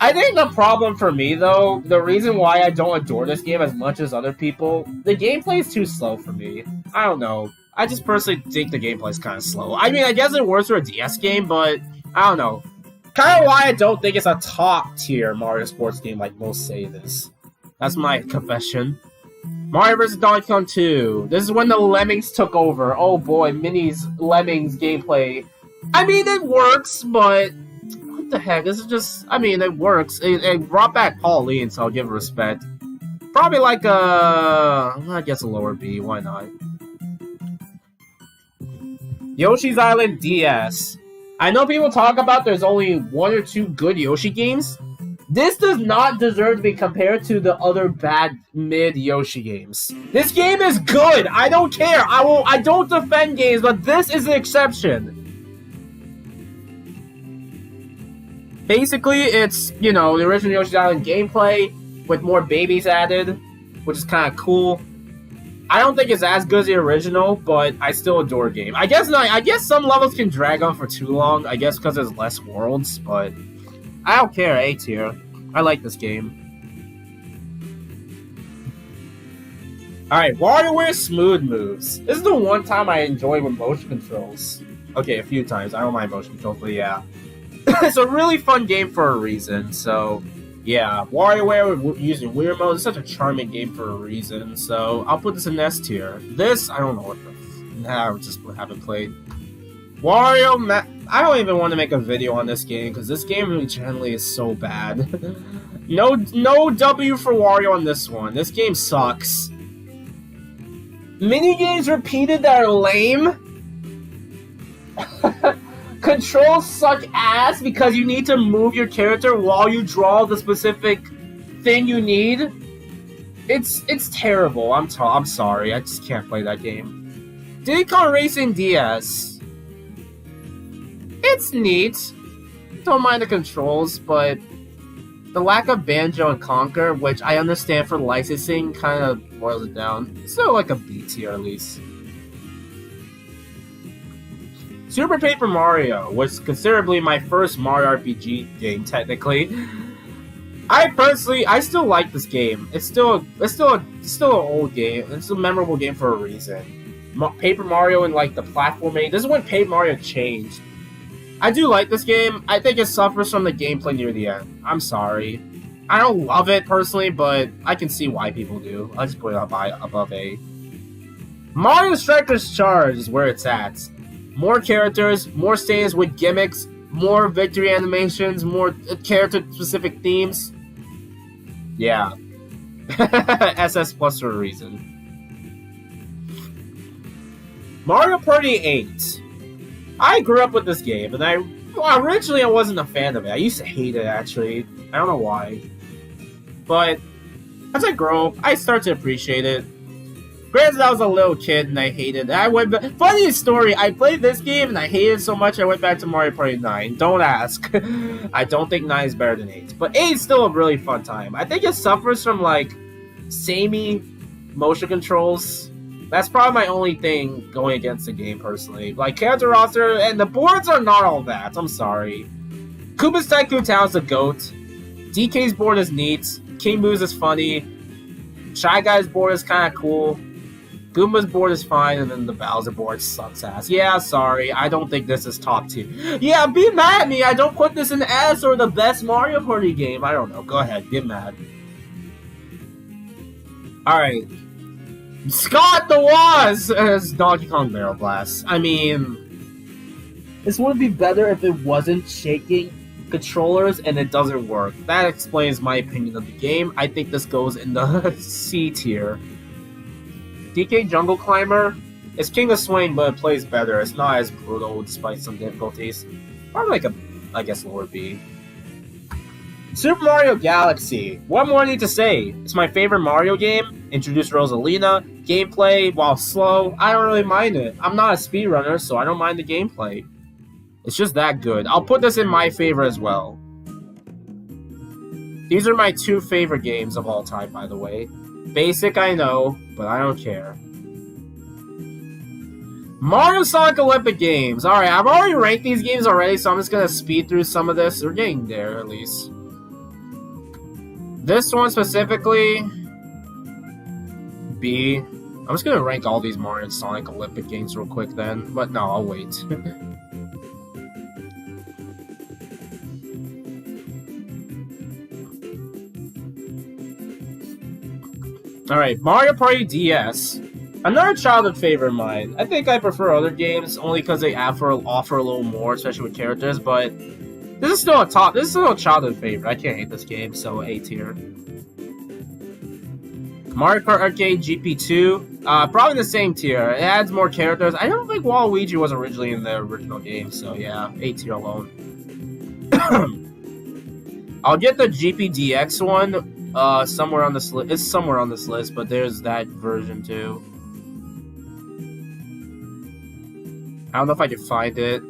I think the problem for me, though, the reason why I don't adore this game as much as other people, the gameplay is too slow for me. I don't know. I just personally think the gameplay is kind of slow. I mean, I guess it works for a DS game, but I don't know. Kind of why I don't think it's a top-tier Mario sports game like most say it is. That's my confession. Mario vs. Donkey Kong 2. This is when the Lemmings took over. Oh boy, Mini's Lemmings gameplay. I mean, it works, but... what the heck? This is just... I mean, it works. It brought back Pauline, so I'll give it respect. Probably like a... I guess a lower B. Why not? Yoshi's Island DS. I know people talk about there's only one or two good Yoshi games. This does not deserve to be compared to the other bad mid Yoshi games. This game is good. I don't care. I don't defend games, but this is an exception. Basically, it's, you know, the original Yoshi's Island gameplay with more babies added, which is kind of cool. I don't think it's as good as the original, but I still adore the game. I guess not. I guess some levels can drag on for too long. I guess because there's less worlds, but I don't care. A tier. I like this game. Alright, WarioWare Smooth Moves. This is the one time I enjoy with motion controls. Okay, a few times. I don't mind motion controls, but yeah. It's a really fun game for a reason, so... yeah, WarioWare using weird mode is such a charming game for a reason, so I'll put this in S tier. This, I don't know what the... nah, I just haven't played. Wario... I don't even want to make a video on this game, because this game really generally is so bad. No W for Wario on this one. This game sucks. Minigames repeated that are lame. Controls suck ass because you need to move your character while you draw the specific thing you need. It's terrible. I'm sorry. I just can't play that game. Diddy Kong Racing DS. It's neat. Don't mind the controls, but the lack of Banjo and Conquer, which I understand for licensing, kind of boils it down. It's still like a B tier at least. Super Paper Mario was considerably my first Mario RPG game, technically. I still like this game. It's still an old game. It's a memorable game for a reason. Paper Mario and like the platforming. This is when Paper Mario changed. I do like this game. I think it suffers from the gameplay near the end. I'm sorry. I don't love it personally, but I can see why people do. I'll just put it up above A. Mario Strikers Charge is where it's at. More characters, more stages with gimmicks, more victory animations, more character-specific themes. Yeah. SS plus for a reason. Mario Party 8. I grew up with this game, and originally I wasn't a fan of it. I used to hate it, actually. I don't know why. But as I grow up, I start to appreciate it. Granted, I was a little kid and I hated it. Funny story, I played this game and I hated it so much I went back to Mario Party 9. Don't ask. I don't think 9 is better than 8. But 8 is still a really fun time. I think it suffers from, like, samey motion controls. That's probably my only thing going against the game, personally. Like, character roster, and the boards are not all that. I'm sorry. Koopa's Tycoon Town's the GOAT. DK's board is neat. King Boo's is funny. Shy Guy's board is kind of cool. Goomba's board is fine, and then the Bowser board sucks ass. Yeah, sorry, I don't think this is top tier. Yeah, be mad at me, I don't put this in S or the best Mario Party game. I don't know, go ahead, get mad. Alright. Scott the Woz as Donkey Kong Barrel Blast. I mean, this would be better if it wasn't shaking controllers and it doesn't work. That explains my opinion of the game. I think this goes in the C tier. DK Jungle Climber is King of Swing, but it plays better. It's not as brutal despite some difficulties. Probably like a, I guess, lower B. Super Mario Galaxy. What more I need to say? It's my favorite Mario game. Introduced Rosalina. Gameplay, while slow, I don't really mind it. I'm not a speedrunner, so I don't mind the gameplay. It's just that good. I'll put this in my favor as well. These are my 2 favorite games of all time, by the way. Basic, I know, but I don't care. Mario Sonic Olympic Games. Alright, I've already ranked these games already, so I'm just gonna speed through some of this. We're getting there, at least. This one specifically... B. I'm just gonna rank all these Mario and Sonic Olympic games real quick then. But no, I'll wait. Alright, Mario Party DS. Another childhood favorite of mine. I think I prefer other games only because they offer a little more, especially with characters, but this is still a childhood favorite. I can't hate this game, so A tier. Mario Kart Arcade GP2, probably the same tier. It adds more characters. I don't think Waluigi was originally in the original game, so yeah, A tier alone. I'll get the GPDX one. Somewhere on this list. It's somewhere on this list, but there's that version too. I don't know if I can find it.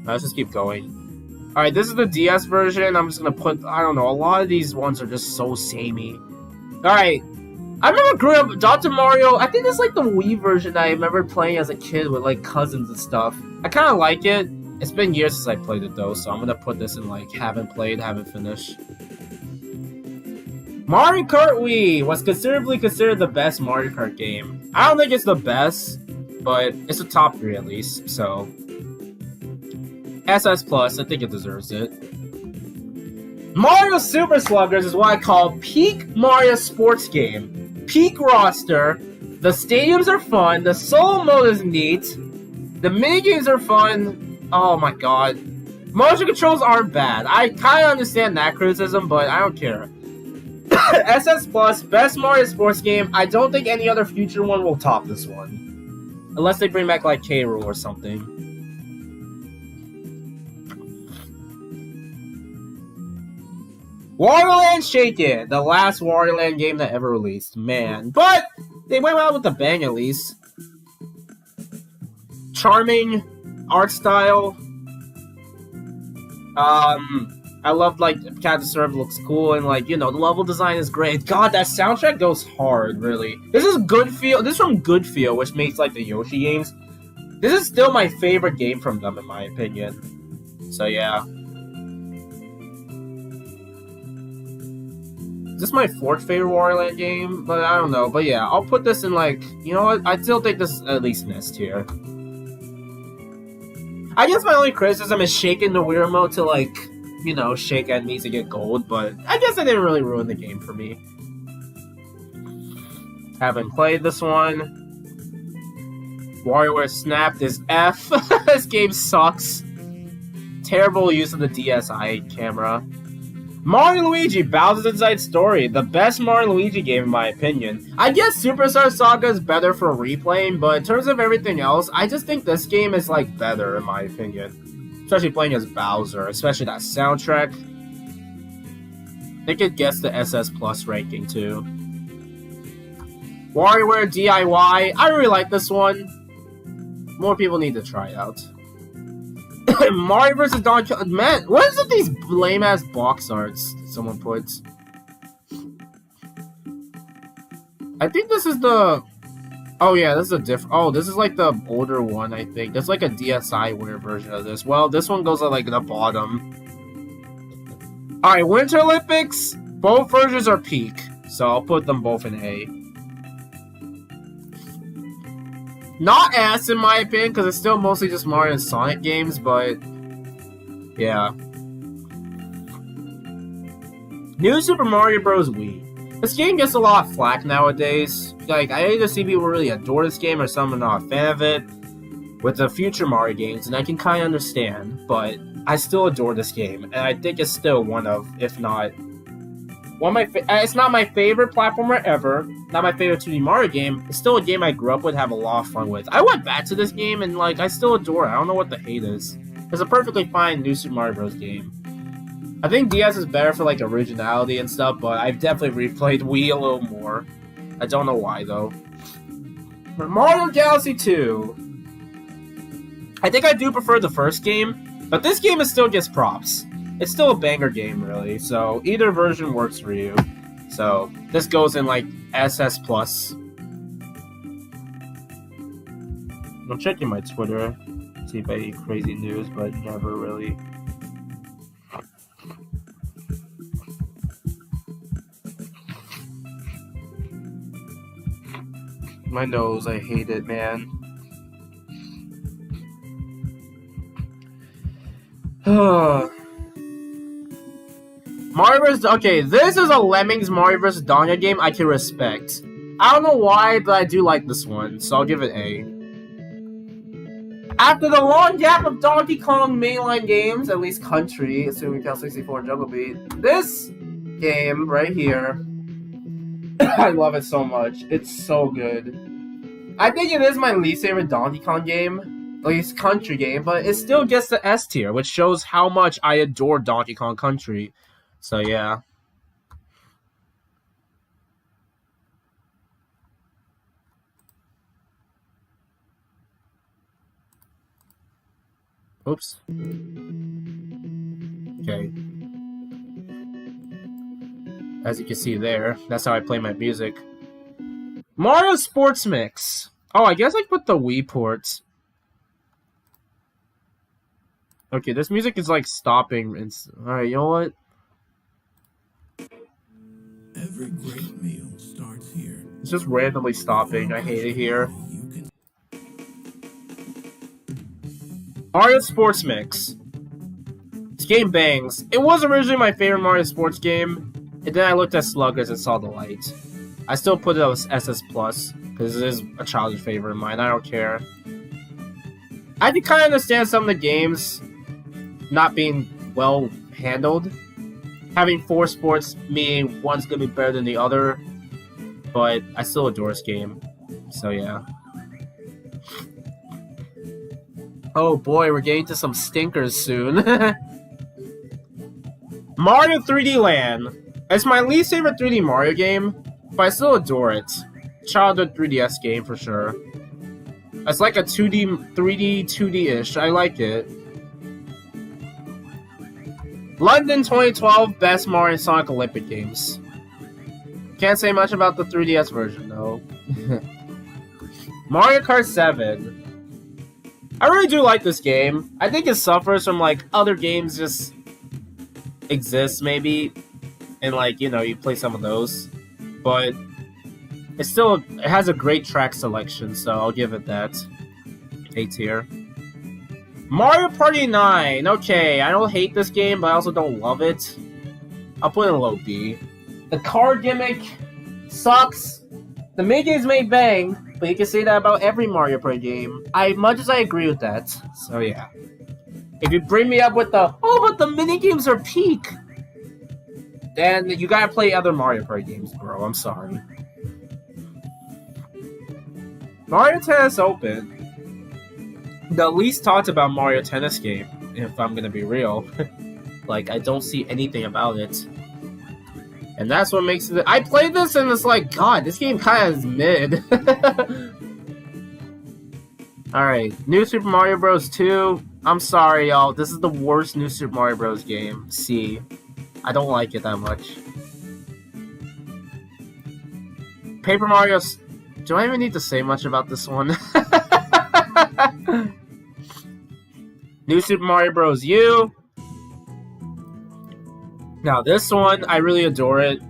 Let's just keep going. Alright, this is the DS version. I'm just gonna put, I don't know, a lot of these ones are just so samey. Alright. I remember growing up, Dr. Mario, I think it's like the Wii version that I remember playing as a kid with like cousins and stuff. I kinda like it. It's been years since I played it though, so I'm gonna put this in like haven't played, haven't finished. Mario Kart Wii was considered the best Mario Kart game. I don't think it's the best, but it's a top 3 at least, so... SS+, I think it deserves it. Mario Super Sluggers is what I call peak Mario sports game. Peak roster, the stadiums are fun, the solo mode is neat, the minigames are fun, oh my god. Motion controls aren't bad. I kinda understand that criticism, but I don't care. SS Plus, best Mario sports game. I don't think any other future one will top this one. Unless they bring back like K. Rool or something. Wario Land Shake It! The last Wario Land game that ever released. Man. But they went out with a bang at least. Charming art style. I love, like, Cat to Serve looks cool, and, like, you know, the level design is great. God, that soundtrack goes hard, really. This is Good Feel. This is from Good Feel, which makes, like, the Yoshi games. This is still my favorite game from them, in my opinion. So, yeah. This is my 4th favorite Wario Land game, but I don't know. But, yeah, I'll put this in, like, you know what? I still think this is at least an S tier. I guess my only criticism is shaking the Wii remote to, like... you know, shake enemies to get gold, but I guess it didn't really ruin the game for me. Haven't played this one. WarioWare Snapped is F. This game sucks. Terrible use of the DSi camera. Mario Luigi Bowser's Inside Story. The best Mario Luigi game in my opinion. I guess Superstar Saga is better for replaying, but in terms of everything else, I just think this game is like better in my opinion. Especially playing as Bowser, especially that soundtrack. I think it gets the SS Plus ranking too. WarioWare DIY. I really like this one. More people need to try it out. Mario vs. Donkey Kong. Man, what is it these lame ass box arts someone puts? I think this is the... Oh yeah, this is a different... Oh, this is like the older one, I think. There's like a DSiWare version of this. Well, this one goes at like the bottom. Alright, Winter Olympics, both versions are peak, so I'll put them both in A. Not S in my opinion, because it's still mostly just Mario and Sonic games, but yeah. New Super Mario Bros. Wii. This game gets a lot of flack nowadays. Like, I either see people really adore this game or some are not a fan of it. With the future Mario games, and I can kind of understand, but I still adore this game, and I think it's still one of, if not, one of my. It's not my favorite platformer ever, not my favorite 2D Mario game. It's still a game I grew up with, have a lot of fun with. I went back to this game, and like I still adore it. I don't know what the hate is. It's a perfectly fine New Super Mario Bros. Game. I think DS is better for like originality and stuff, but I've definitely replayed Wii a little more. I don't know why though. Mario Galaxy 2. I think I do prefer the first game, but this game still gets props. It's still a banger game, really, so either version works for you. So, this goes in, like, SS+. I'm checking my Twitter, see if I any crazy news, but never really. My nose, I hate it, man. Mario vs. Okay, this is a Lemmings Mario vs. Donkey game I can respect. I don't know why, but I do like this one, so I'll give it A. After the long gap of Donkey Kong mainline games, at least country, assuming count 64 Jungle Beat, this game right here, I love it so much. It's so good. I think it is my least favorite Donkey Kong game. At least country game, but it still gets the S tier, which shows how much I adore Donkey Kong Country. So yeah. Oops. Okay. As you can see there, that's how I play my music. Mario Sports Mix. Oh, I guess I put the Wii ports. Okay, this music is like stopping. Alright, you know what? Every great meal starts here. It's just randomly stopping. I hate it here. Mario Sports Mix. This game bangs. It was originally my favorite Mario Sports game, and then I looked at Sluggers and saw the light. I still put it as SS+, because it is a childhood favorite of mine. I don't care. I can kind of understand some of the games not being well handled. Having 4 sports meaning one's gonna be better than the other, but I still adore this game. So yeah. Oh boy, we're getting to some stinkers soon. Mario 3D Land. It's my least favorite 3D Mario game, but I still adore it. Childhood 3DS game for sure. It's like a 2D, 3D, 2D-ish. I like it. London 2012 Best Mario and Sonic Olympic Games. Can't say much about the 3DS version, though. Mario Kart 7. I really do like this game. I think it suffers from, like, other games just exist, maybe. And, like, you know, you play some of those. But it has a great track selection, so I'll give it that. A tier. Mario Party 9. Okay, I don't hate this game, but I also don't love it. I'll put it in low B. The car gimmick sucks. The minigames may bang, but you can say that about every Mario Party game. Much as I agree with that. So yeah. If you bring me up with the, oh, but the minigames are peak, then you gotta play other Mario Party games, bro. I'm sorry. Mario Tennis Open. The least talked about Mario Tennis game, if I'm gonna be real. Like, I don't see anything about it. And that's what makes it... I played this and it's like, God, this game kind of is mid. Alright, New Super Mario Bros. 2. I'm sorry, y'all. This is the worst New Super Mario Bros. Game. C. I don't like it that much. Paper Mario... Do I even need to say much about this one? New Super Mario Bros. U. Now this one, I really adore it.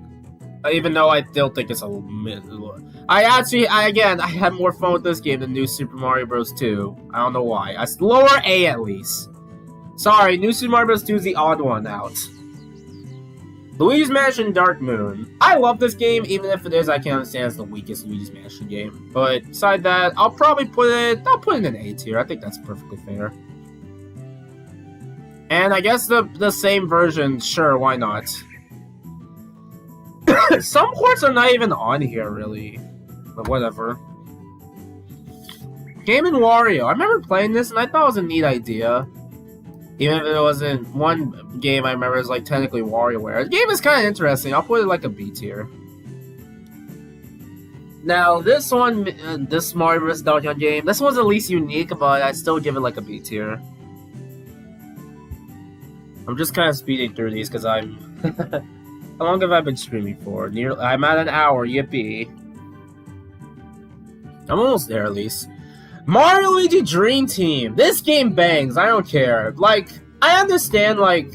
Even though I still think it's a little. I had more fun with this game than New Super Mario Bros. 2. I don't know why. Lower A at least. Sorry, New Super Mario Bros. 2 is the odd one out. Luigi's Mansion Dark Moon. I love this game, even if it is, I can understand it's the weakest Luigi's Mansion game. But beside that, I'll probably put it in an A tier. I think that's perfectly fair. And I guess the same version, sure, why not? Some ports are not even on here, really. But whatever. Game & Wario. I remember playing this, and I thought it was a neat idea. Even if it wasn't one game I remember is like technically WarioWare. The game is kind of interesting. I'll put it like a B tier. Now this one, this Mario vs. Donkey Kong game, this one's at least unique, but I still give it like a B tier. I'm just kind of speeding through these because I'm. How long have I been streaming for? I'm at an hour. Yippee! I'm almost there at least. Mario Luigi Dream Team. This game bangs. I don't care. Like, I understand, like,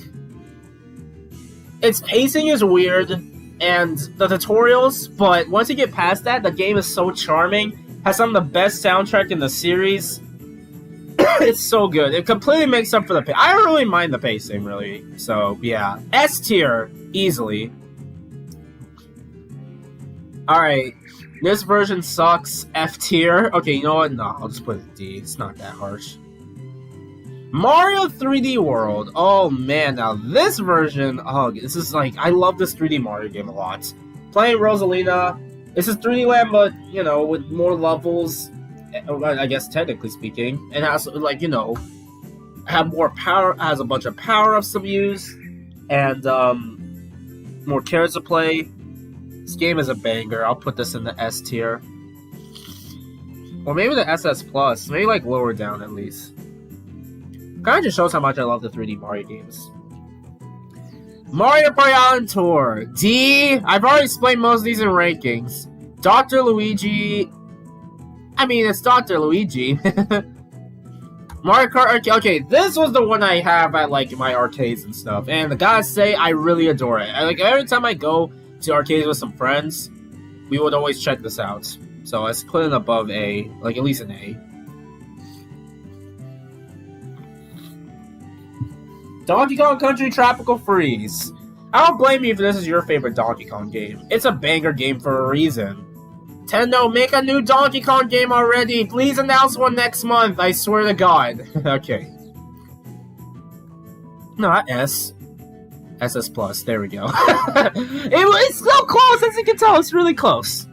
its pacing is weird and the tutorials, but once you get past that, the game is so charming. Has some of the best soundtrack in the series. It's so good. It completely makes up for the pace. I don't really mind the pacing, really. So, yeah. S tier. Easily. Alright. This version sucks. F tier. Okay, you know what? No, I'll just put it D. It's not that harsh. Mario 3D World. Oh man, now this version. Oh, this is like. I love this 3D Mario game a lot. Playing Rosalina. This is 3D Land, but, you know, with more levels. I guess, technically speaking. And has, like, you know, have more power. Has a bunch of power-ups to use. And, more characters to play. This game is a banger. I'll put this in the S tier. Or maybe the SS plus. Maybe like lower down at least. Kinda just shows how much I love the 3D Mario games. Mario Party Island Tour. D. I've already explained most of these in rankings. Dr. Luigi. I mean, it's Dr. Luigi. Mario Kart. Okay, this was the one I have at like my arcades and stuff. And I gotta say, I really adore it. Like every time I go to arcades with some friends, we would always check this out. So let's put it above A, like at least an A. Donkey Kong Country Tropical Freeze. I don't blame you if this is your favorite Donkey Kong game. It's a banger game for a reason. Nintendo, make a new Donkey Kong game already. Please announce one next month. I swear to God. Okay. No, not S. SS plus. There we go. It's so close, as you can tell. It's really close.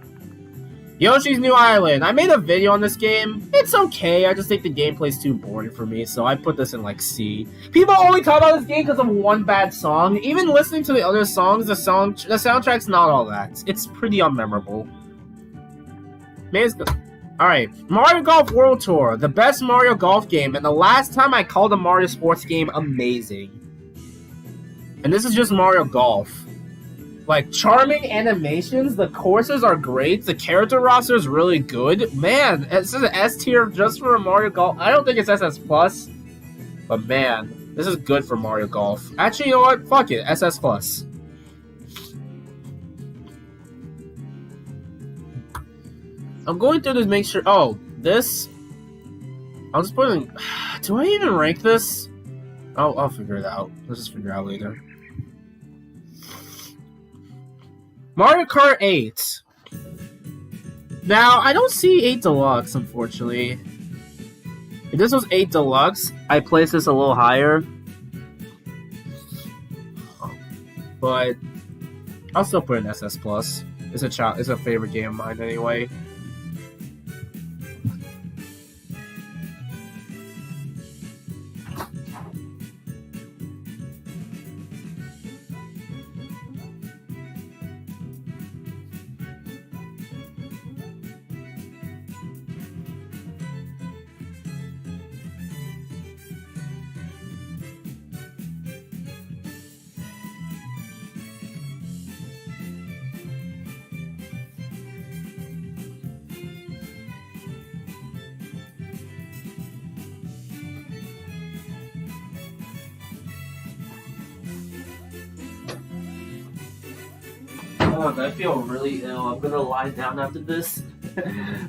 Yoshi's New Island. I made a video on this game. It's okay. I just think the gameplay's too boring for me, so I put this in like C. People only talk about this game because of one bad song. Even listening to the other songs, the soundtrack's not all that. It's pretty unmemorable. Maybe it's good. Alright, Mario Golf World Tour. The best Mario Golf game, and the last time I called a Mario sports game amazing. And this is just Mario Golf. Like, charming animations, the courses are great, the character roster is really good. Man, this is an S tier just for Mario Golf. I don't think it's SS plus, but man, this is good for Mario Golf. Actually, you know what? Fuck it, SS plus. I'm going through to make sure. Oh, this. I'll just put in. Do I even rank this? I'll figure it out. Let's just figure it out later. Mario Kart 8. Now, I don't see 8 Deluxe, unfortunately. If this was 8 Deluxe, I'd place this a little higher. But I'll still put an SS plus. It's a favorite game of mine anyway. I feel really ill. I'm gonna lie down after this.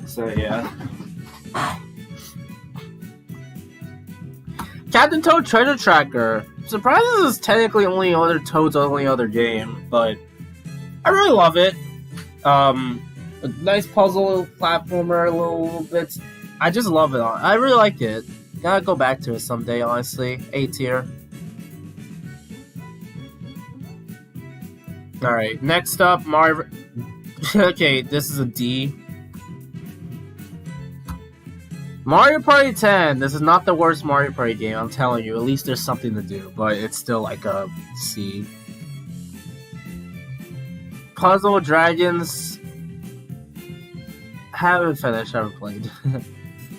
So yeah. Captain Toad Treasure Tracker. Surprised this is technically only other Toad's only other game, but I really love it. A nice puzzle platformer, a little bit. I just love it. I really like it. Gotta go back to it someday, honestly. A tier. Alright, next up, Mario. Okay, this is a D. Mario Party 10. This is not the worst Mario Party game, I'm telling you. At least there's something to do, but it's still like a C. Puzzle Dragons. Haven't finished, haven't played.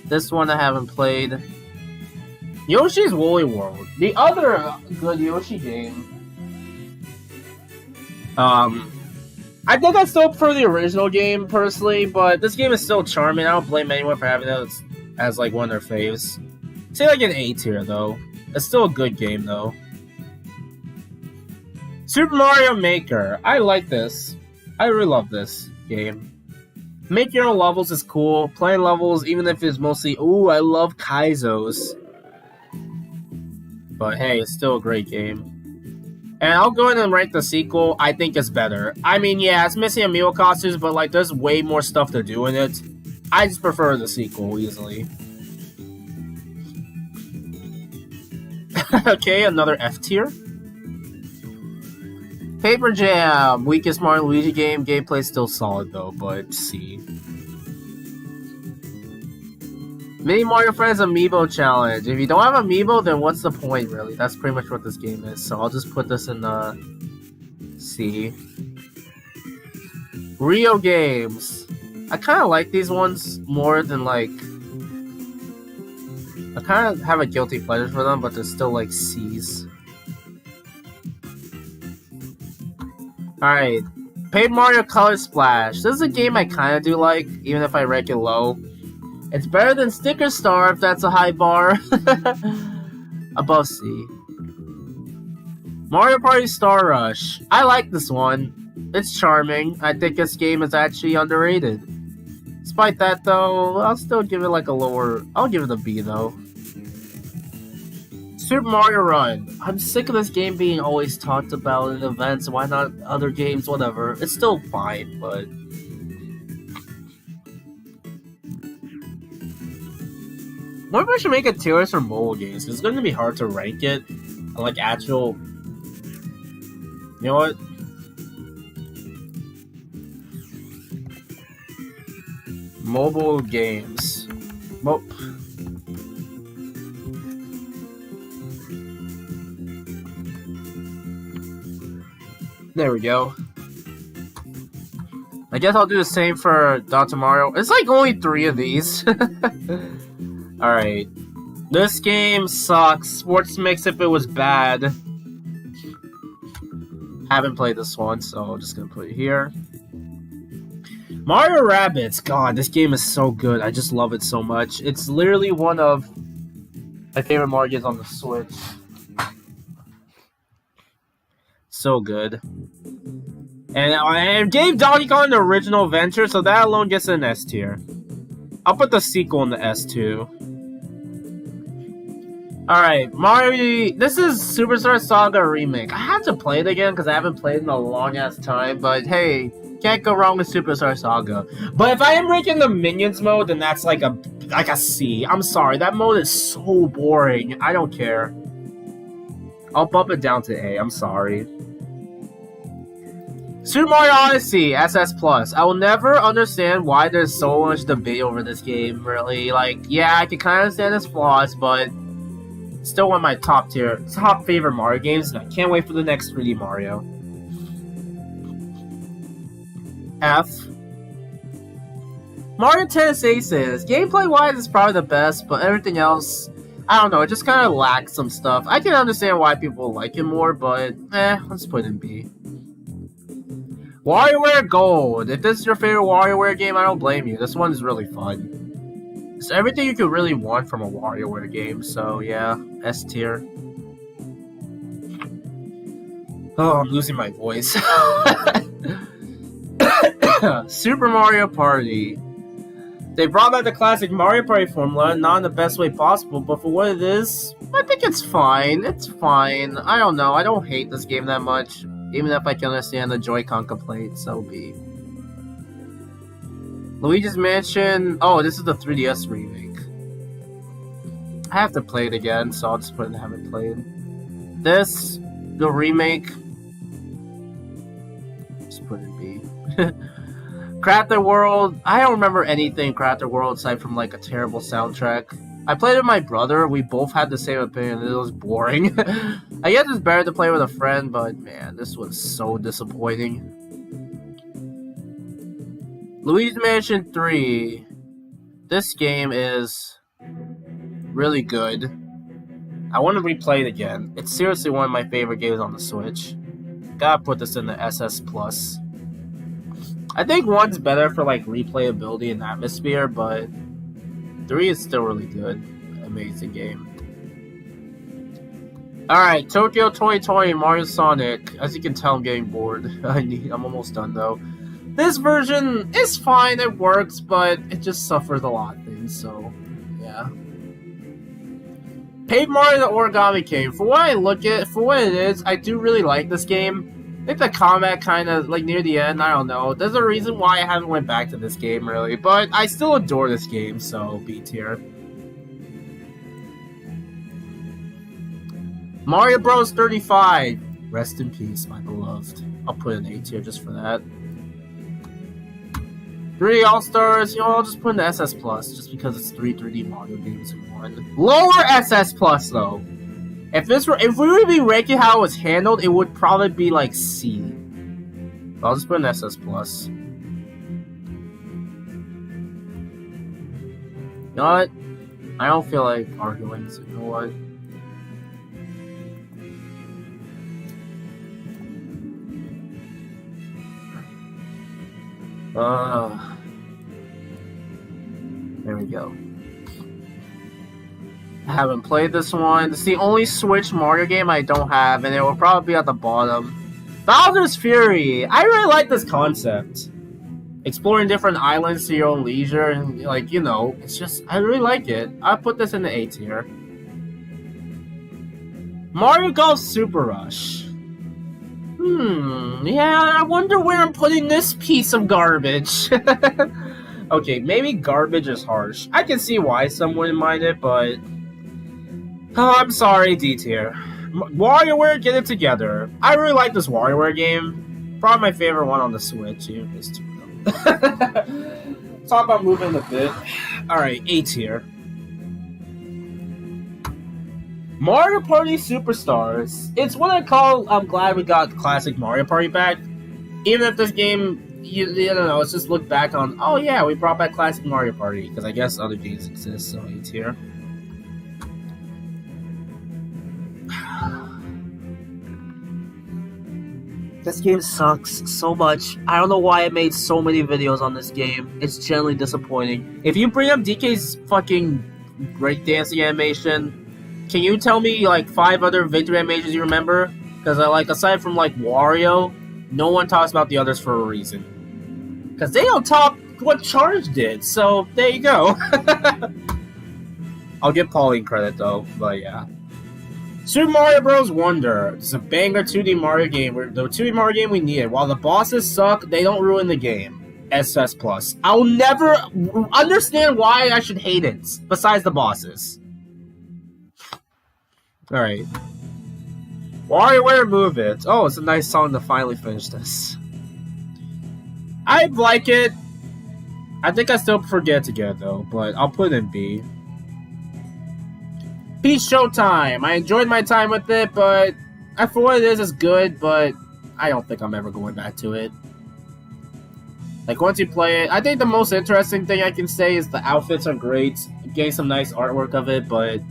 This one I haven't played. Yoshi's Woolly World. The other good Yoshi game. I think I still prefer the original game, personally, but this game is still charming. I don't blame anyone for having it as like one of their faves. Say like an A tier, though. It's still a good game, though. Super Mario Maker. I like this. I really love this game. Make your own levels is cool. Playing levels, even if it's mostly, ooh, I love Kaizos. But hey, it's still a great game. And I'll go ahead and rank the sequel. I think it's better. I mean, yeah, it's missing amiibo costumes, but like, there's way more stuff to do in it. I just prefer the sequel easily. Okay, another F tier. Paper Jam, weakest Mario Luigi game. Gameplay still solid though, but C. Mini Mario Friends Amiibo Challenge. If you don't have Amiibo, then what's the point, really? That's pretty much what this game is. So I'll just put this in C. Rio games. I kind of like these ones more than like. I kind of have a guilty pleasure for them, but they're still like C's. Alright. Paper Mario Color Splash. This is a game I kind of do like, even if I rank it low. It's better than Sticker Star if that's a high bar. Above C. Mario Party Star Rush. I like this one. It's charming. I think this game is actually underrated. Despite that though, I'll still give it like a lower... I'll give it a B though. Super Mario Run. I'm sick of this game being always talked about in events. Why not other games? Whatever. It's still fine, but... What if I should make a tier list for mobile games? It's going to be hard to rank it on like actual. You know what? Mobile games. There we go. I guess I'll do the same for Dr. Mario. It's like only 3 of these. Alright. This game sucks. Sports Mix if it was bad. Haven't played this one, so I'm just gonna put it here. Mario Rabbids. God, this game is so good. I just love it so much. It's literally one of my favorite Mario games on the Switch. So good. And I gave Donkey Kong the original adventure, so that alone gets an S tier. I'll put the sequel in the S too. Alright, Mario. This is Superstar Saga Remake. I have to play it again because I haven't played it in a long ass time, but hey, can't go wrong with Superstar Saga. But if I am ranking the Minions mode, then that's like a C. I'm sorry, that mode is so boring. I don't care. I'll bump it down to A. I'm sorry. Super Mario Odyssey SS Plus. I will never understand why there's so much debate over this game, really. Like, yeah, I can kind of understand its flaws, but it's still one of my top favorite Mario games, and I can't wait for the next 3D Mario. F. Mario Tennis Aces. Gameplay-wise, it's probably the best, but everything else, I don't know, it just kind of lacks some stuff. I can understand why people like it more, but let's put it in B. WarioWare Gold. If this is your favorite WarioWare game, I don't blame you. This one is really fun. It's everything you could really want from a WarioWare game, so yeah, S tier. Oh, I'm losing my voice. Super Mario Party. They brought back the classic Mario Party formula, not in the best way possible, but for what it is, I think it's fine. It's fine. I don't know. I don't hate this game that much. Even if I can understand the Joy-Con complaint, so be. Luigi's Mansion. Oh, this is the 3DS remake. I have to play it again, so I'll just put it in haven't played. This, the remake. Just put it in B. Crafted World. I don't remember anything Crafted World aside from like a terrible soundtrack. I played with my brother. We both had the same opinion. It was boring. I guess it's better to play with a friend, but man, this was so disappointing. Luigi's Mansion 3. This game is really good. I want to replay it again. It's seriously one of my favorite games on the Switch. Gotta put this in the SS Plus. I think 1's better for like replayability and atmosphere, but 3 is still really good. Amazing game. Alright, Tokyo 2020 Mario Sonic. As you can tell, I'm getting bored. I'm almost done though. This version is fine, it works, but it just suffers a lot of things, so yeah. Paper Mario the Origami King. For what I look at, for what it is, I do really like this game. I think the combat kind of, like, near the end, I don't know. There's a reason why I haven't went back to this game, really. But I still adore this game, so B tier. Mario Bros. 35. Rest in peace, my beloved. I'll put an A tier just for that. 3 All-Stars, you know, I'll just put in the SS Plus, just because it's 3 3D Mario games in one. Lower SS Plus, though. If we were to be ranking how it was handled, it would probably be like C. But I'll just put an SS Plus. You know what? I don't feel like arguing, so you know what? There we go. I haven't played this one. It's the only Switch Mario game I don't have, and it will probably be at the bottom. Bowser's Fury! I really like this concept. Exploring different islands to your own leisure, and like, you know, it's just, I really like it. I'll put this in the A tier. Mario Golf Super Rush. Yeah, I wonder where I'm putting this piece of garbage. Okay, maybe garbage is harsh. I can see why some wouldn't mind it, but... Oh, I'm sorry, D tier. WarioWare, get it together. I really like this WarioWare game. Probably my favorite one on the Switch. It's too Talk about moving a bit. Alright, A tier. Mario Party Superstars. It's what I call, I'm glad we got classic Mario Party back. Even if this game, you don't know, it's just look back on, oh yeah, we brought back classic Mario Party. Because I guess other games exist, so A tier. This game sucks so much. I don't know why I made so many videos on this game. It's generally disappointing. If you bring up DK's fucking breakdancing animation, can you tell me like 5 other victory animations you remember? Because like aside from like Wario, no one talks about the others for a reason. Because they don't talk what Charge did. So there you go. I'll give Pauline credit though, but yeah. Super Mario Bros. Wonder. It's a banger 2D Mario game. The 2D Mario game we needed. While the bosses suck, they don't ruin the game. SS Plus. I'll never understand why I should hate it, besides the bosses. Alright. WarioWare Move It. Oh, it's a nice song to finally finish this. I like it. I think I still prefer Get It Together though, but I'll put it in B. Peace Showtime. I enjoyed my time with it, but for what it is, it's good, but I don't think I'm ever going back to it. Like, once you play it, I think the most interesting thing I can say is the outfits are great, getting some nice artwork of it, but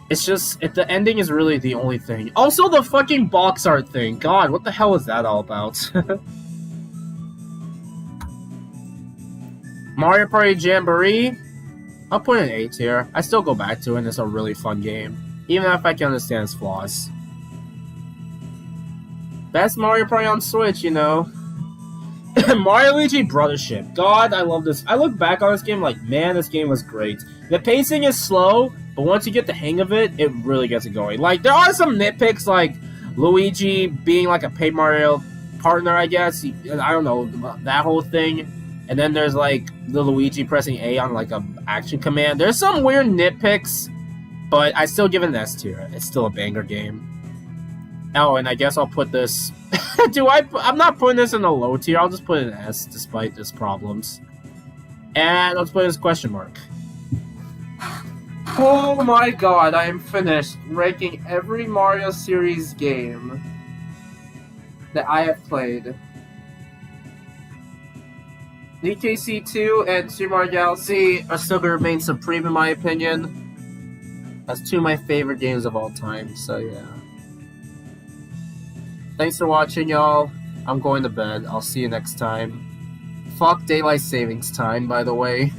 it's just, the ending is really the only thing. Also, the fucking box art thing. God, what the hell is that all about? Mario Party Jamboree. I'll put an A tier. I still go back to it, and it's a really fun game. Even if I can understand its flaws. Best Mario Party on Switch, you know. Mario Luigi Brothership. God, I love this. I look back on this game like, man, this game was great. The pacing is slow, but once you get the hang of it, it really gets it going. Like, there are some nitpicks, like Luigi being like a Paper Mario partner, I guess. I don't know, that whole thing. And then there's like the Luigi pressing A on like a action command. There's some weird nitpicks, but I still give it an S tier. It's still a banger game. Oh, and I guess I'll put this... I'm not putting this in a low tier. I'll just put it in S despite its problems. And let's put it as question mark. Oh my god, I am finished ranking every Mario series game that I have played. DKC 2 and Super Mario Galaxy are still going to remain supreme in my opinion. That's two of my favorite games of all time, so yeah. Thanks for watching, y'all. I'm going to bed. I'll see you next time. Fuck daylight savings time, by the way.